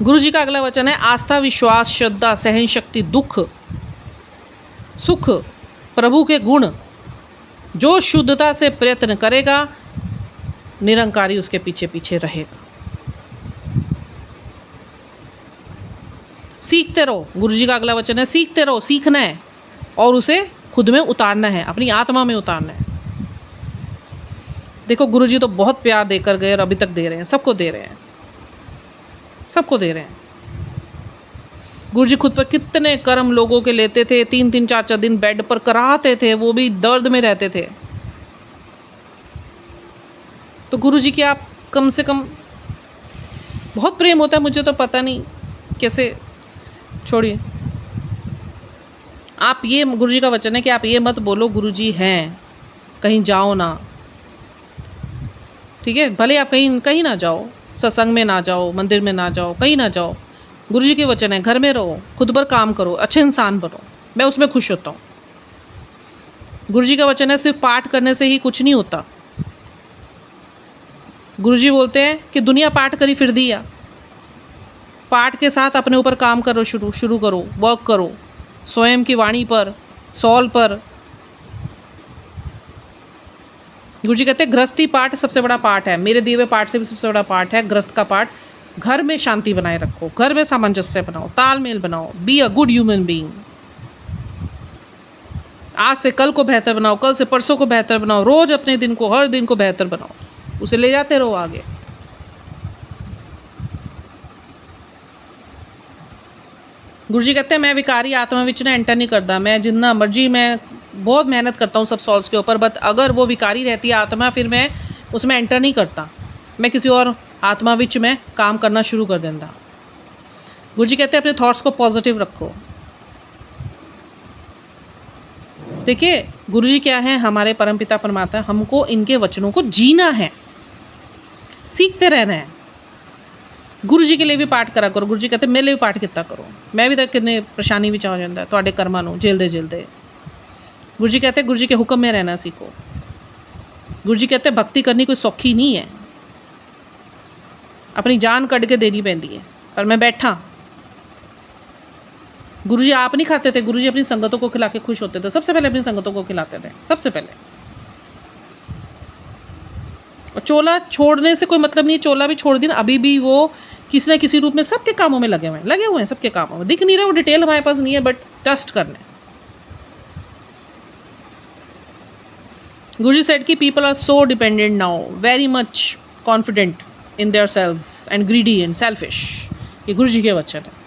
गुरु जी का अगला वचन है आस्था, विश्वास, श्रद्धा, सहन शक्ति, दुख, सुख, प्रभु के गुण, जो शुद्धता से प्रयत्न करेगा निरंकारी उसके पीछे पीछे रहेगा। सीखते रहो, गुरु जी का अगला वचन है सीखते रहो, सीखना है और उसे खुद में उतारना है, अपनी आत्मा में उतारना है। देखो गुरु जी तो बहुत प्यार देकर गए और अभी तक दे रहे हैं, सबको दे रहे हैं, सबको दे रहे हैं। गुरु जी खुद पर कितने कर्म लोगों के लेते थे, 3-3 4-4 दिन बेड पर कराते थे, वो भी दर्द में रहते थे। तो गुरु जी की आप कम से कम, बहुत प्रेम होता है, मुझे तो पता नहीं कैसे, छोड़िए। आप ये, गुरु जी का वचन है कि आप ये मत बोलो गुरु जी हैं, कहीं जाओ ना, ठीक है, भले आप कहीं ना जाओ, सत्संग में ना जाओ, मंदिर में ना जाओ, कहीं ना जाओ, गुरु जी के वचन है घर में रहो, खुद पर काम करो, अच्छे इंसान बनो, मैं उसमें खुश होता हूँ। गुरु जी का वचन है सिर्फ पाठ करने से ही कुछ नहीं होता। गुरु जी बोलते हैं कि दुनिया पाठ करी फिर दिया, पाठ के साथ अपने ऊपर काम करो, शुरू करो, वर्क करो, स्वयं की वाणी पर, सॉल पर। गुरु जी कहते हैं गृहस्थी पाठ सबसे बड़ा पाठ है, मेरे दिए हुए पाठ से भी सबसे बड़ा पाठ है गृहस्थ का पाठ। घर में शांति बनाए रखो, घर में सामंजस्य बनाओ, तालमेल बनाओ, be a good human being. आज से कल को बेहतर बनाओ, कल से परसों को बेहतर बनाओ, रोज अपने दिन को, हर दिन को बेहतर बनाओ, उसे ले जाते रहो आगे। गुरु जी कहते हैं मैं विकारी आत्मा विच ना एंटर नहीं करता, मैं जितना मर्जी, मैं बहुत मेहनत करता हूँ सब सॉल्स के ऊपर, बट अगर वो विकारी रहती है आत्मा, फिर मैं उसमें एंटर नहीं करता, मैं किसी और आत्मा विच में काम करना शुरू कर देता। गुरु जी कहते हैं अपने थॉट्स को पॉजिटिव रखो। देखिए गुरु जी क्या है, हमारे परमपिता परमात्मा, हमको इनके वचनों को जीना है, सीखते रहना है। गुरु जी के लिए भी पाठ करा करो, गुरु जी कहते मेरे लिए भी पाठ कितना करो, मैं भी तक कितने परेशानी विच आ जाता है तुहाडे कर्मां नूं झेलदे झेलदे। गुरु जी कहते गुरु जी के हुक्म में रहना सीखो। गुरु जी कहते भक्ति करनी कोई सौखी नहीं है, अपनी जान कट के देनी पैंदी है, पर मैं बैठा। गुरु जी आप नहीं खाते थे, गुरु जी अपनी संगतों को खिला के खुश होते थे, सबसे पहले अपनी संगतों को खिलाते थे, सबसे पहले। और चोला छोड़ने से कोई मतलब नहीं है, चोला भी छोड़ दी ना, अभी भी वो किसी न किसी रूप में सबके कामों में लगे हुए हैं, सबके कामों में दिख नहीं रहा, वो डिटेल हमारे पास नहीं है, बट ट्रस्ट करने। गुरु जी सेड कि people are so dependent now, very much confident in their selves and greedy and selfish. ये गुरु जी के वचन है।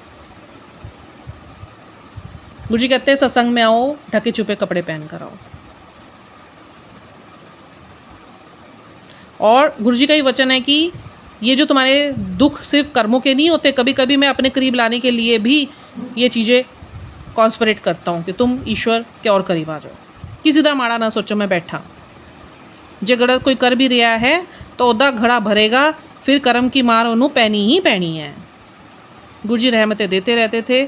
गुरु जी कहते हैं सत्संग में आओ, ढके छुपे कपड़े पहन कर आओ। और गुरु जी का ही वचन है कि ये जो तुम्हारे दुख सिर्फ कर्मों के नहीं होते, कभी कभी मैं अपने करीब लाने के लिए भी ये चीज़ें कॉन्स्पिरेट करता हूँ कि तुम ईश्वर के और करीब आ जाओ। किसी दा माड़ा ना सोचो, मैं बैठा जे गलत कोई कर भी रहा है तो ओदा घड़ा भरेगा, फिर कर्म की मार उन्हों पैनी ही पैनी है। गुरु जी रहमतें देते रहते थे।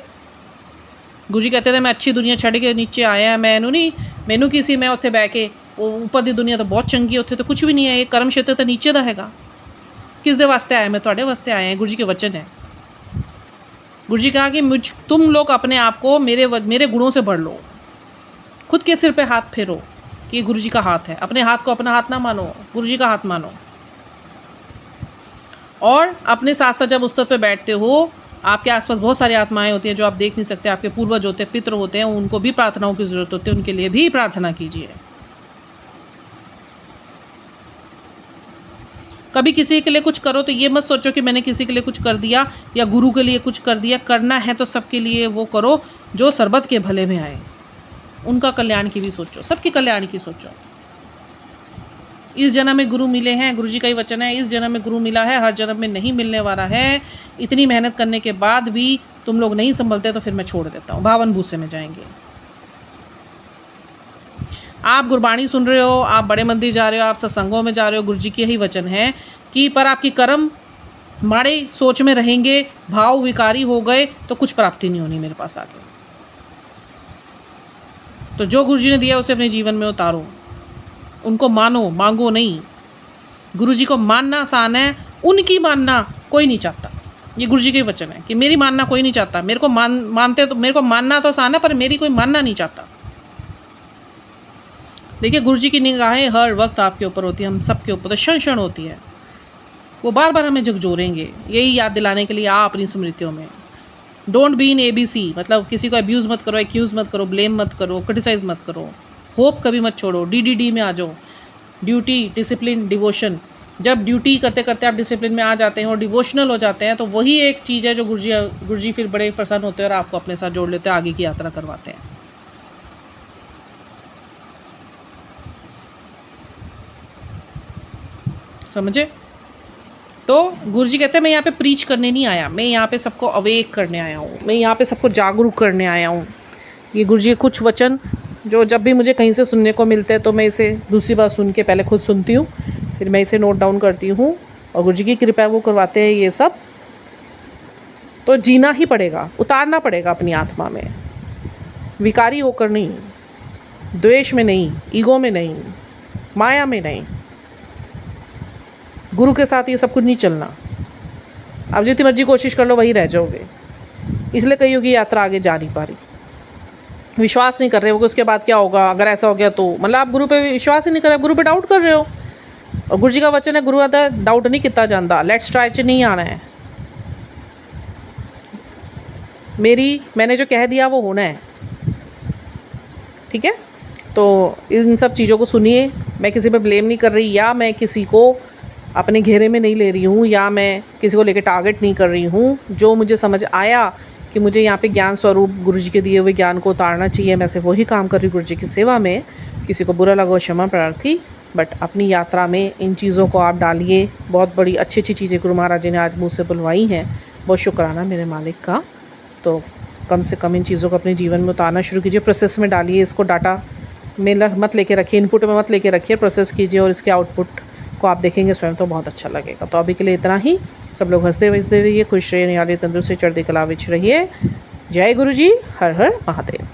गुरु जी कहते थे मैं अच्छी दुनिया छड़ के नीचे आया, मैनू की सी, मैं उत्थे बह के ऊपर दी दुनिया तो बहुत चंगी, उत्थे तो कुछ भी नहीं है, ये कर्म क्षेत्र तो नीचे दा हैगा। किस दे वास्ते आया, मैं तुहाडे वास्ते आया है, गुरु जी के वचन है। गुरु जी कहा कि तुम लोग अपने आप को मेरे गुणों से भर लो, खुद के सिर पे हाथ फेरो कि गुरु जी का हाथ है, अपने हाथ को अपना हाथ ना मानो, गुरु जी का हाथ मानो। और अपने साथ साथ जब उस तट पे बैठते हो, आपके आसपास बहुत सारी आत्माएं होती हैं जो आप देख नहीं सकते, आपके पूर्वज होते हैं, पितृ होते हैं, उनको भी प्रार्थनाओं की ज़रूरत होती है, उनके लिए भी प्रार्थना कीजिए। कभी किसी के लिए कुछ करो तो ये मत सोचो कि मैंने किसी के लिए कुछ कर दिया या गुरु के लिए कुछ कर दिया। करना है तो सबके लिए वो करो जो सरबत के भले में आए, उनका कल्याण की भी सोचो, सबके कल्याण की सोचो। इस जन्म में गुरु मिले हैं, गुरु जी का ही वचन है, इस जन्म में गुरु मिला है, हर जन्म में नहीं मिलने वाला है। इतनी मेहनत करने के बाद भी तुम लोग नहीं संभलते तो फिर मैं छोड़ देता हूँ, 52 भूसे में जाएंगे। आप गुरबाणी सुन रहे हो, आप बड़े मंदिर जा रहे हो, आप सत्संगों में जा रहे हो, गुरु जी के यही वचन है कि पर आपकी कर्म माड़े सोच में रहेंगे, भाव विकारी हो गए तो कुछ प्राप्ति नहीं होनी मेरे पास आगे। तो जो गुरु जी ने दिया उसे अपने जीवन में उतारो, उनको मानो, मांगो नहीं। गुरु जी को मानना आसान है, उनकी मानना कोई नहीं चाहता। ये गुरु जी के वचन है कि मेरी मानना कोई नहीं चाहता। मेरे को मानते तो मेरे को मानना तो आसान है, पर मेरी कोई मानना नहीं चाहता। देखिए, गुरु जी की निगाहें हर वक्त आपके ऊपर होती है, हम सबके ऊपर तो क्षण क्षण होती है। वो बार बार हमें झकझोरेंगे, यही याद दिलाने के लिए आ अपनी स्मृतियों में। डोंट बी इन ABC, मतलब किसी को अब्यूज़ मत करो, एक्यूज़ मत करो, ब्लेम मत करो, क्रिटिसाइज़ मत करो, होप कभी मत छोड़ो। DDD में आ जाओ, ड्यूटी, डिसिप्लिन, डिवोशन। जब ड्यूटी करते करते आप डिसिप्लिन में आ जाते हैं और डिवोशनल हो जाते हैं, तो वही एक चीज़ है जो गुरु जी फिर बड़े प्रसन्न होते हैं और आपको अपने साथ जोड़ लेते हैं, आगे की यात्रा करवाते हैं। समझे? तो गुरु जी कहते हैं मैं यहाँ पे प्रीच करने नहीं आया, मैं यहाँ पे सबको अवेक करने आया हूँ, मैं यहाँ पे सबको जागरूक करने आया हूँ। ये गुरु जी के कुछ वचन जो जब भी मुझे कहीं से सुनने को मिलते हैं तो मैं इसे दूसरी बार सुन के पहले खुद सुनती हूँ, फिर मैं इसे नोट डाउन करती हूँ, और गुरु जी की कृपा वो करवाते हैं ये सब। तो जीना ही पड़ेगा, उतारना पड़ेगा अपनी आत्मा में, विकारी होकर नहीं, द्वेष में नहीं, ईगो में नहीं, माया में नहीं। गुरु के साथ ये सब कुछ नहीं चलना। आप जितनी मर्जी कोशिश कर लो वही रह जाओगे। इसलिए कईयों की यात्रा आगे जा नहीं पा रही, विश्वास नहीं कर रहे हो कि उसके बाद क्या होगा, अगर ऐसा हो गया तो। मतलब आप गुरु पे विश्वास ही नहीं कर रहे, गुरु पे डाउट कर रहे हो। और गुरु जी का वचन है, गुरु आता डाउट नहीं किया जाता, लेट्स ट्राई च नहीं आना है। मैंने जो कह दिया वो होना है, ठीक है? तो इन सब चीज़ों को सुनिए। मैं किसी पे ब्लेम नहीं कर रही, या मैं किसी को अपने घेरे में नहीं ले रही हूँ, या मैं किसी को लेकर टारगेट नहीं कर रही हूँ। जो मुझे समझ आया कि मुझे यहाँ पे ज्ञान स्वरूप गुरु जी के दिए हुए ज्ञान को उतारना चाहिए, मैं सिर्फ वही काम कर रही हूँ गुरु जी की सेवा में। किसी को बुरा लगा क्षमा प्रार्थी, बट अपनी यात्रा में इन चीज़ों को आप डालिए। बहुत बड़ी अच्छी अच्छी चीज़ें गुरु महाराज जी ने आज मुझसे बुलवाई हैं, बहुत शुक्राना मेरे मालिक का। तो कम से कम इन चीज़ों को अपने जीवन में उतारना शुरू कीजिए, प्रोसेस में डालिए इसको। डाटा में मत लेके रखिए, इनपुट में मत लेके रखिए, प्रोसेस कीजिए और इसके आउटपुट को आप देखेंगे स्वयं तो बहुत अच्छा लगेगा। तो अभी के लिए इतना ही। सब लोग हंसते वसते रहिए, खुश रहिए, निराले तंदुरुस्त चढ़ती कला विच रहिए। जय गुरु जी, हर हर महादेव।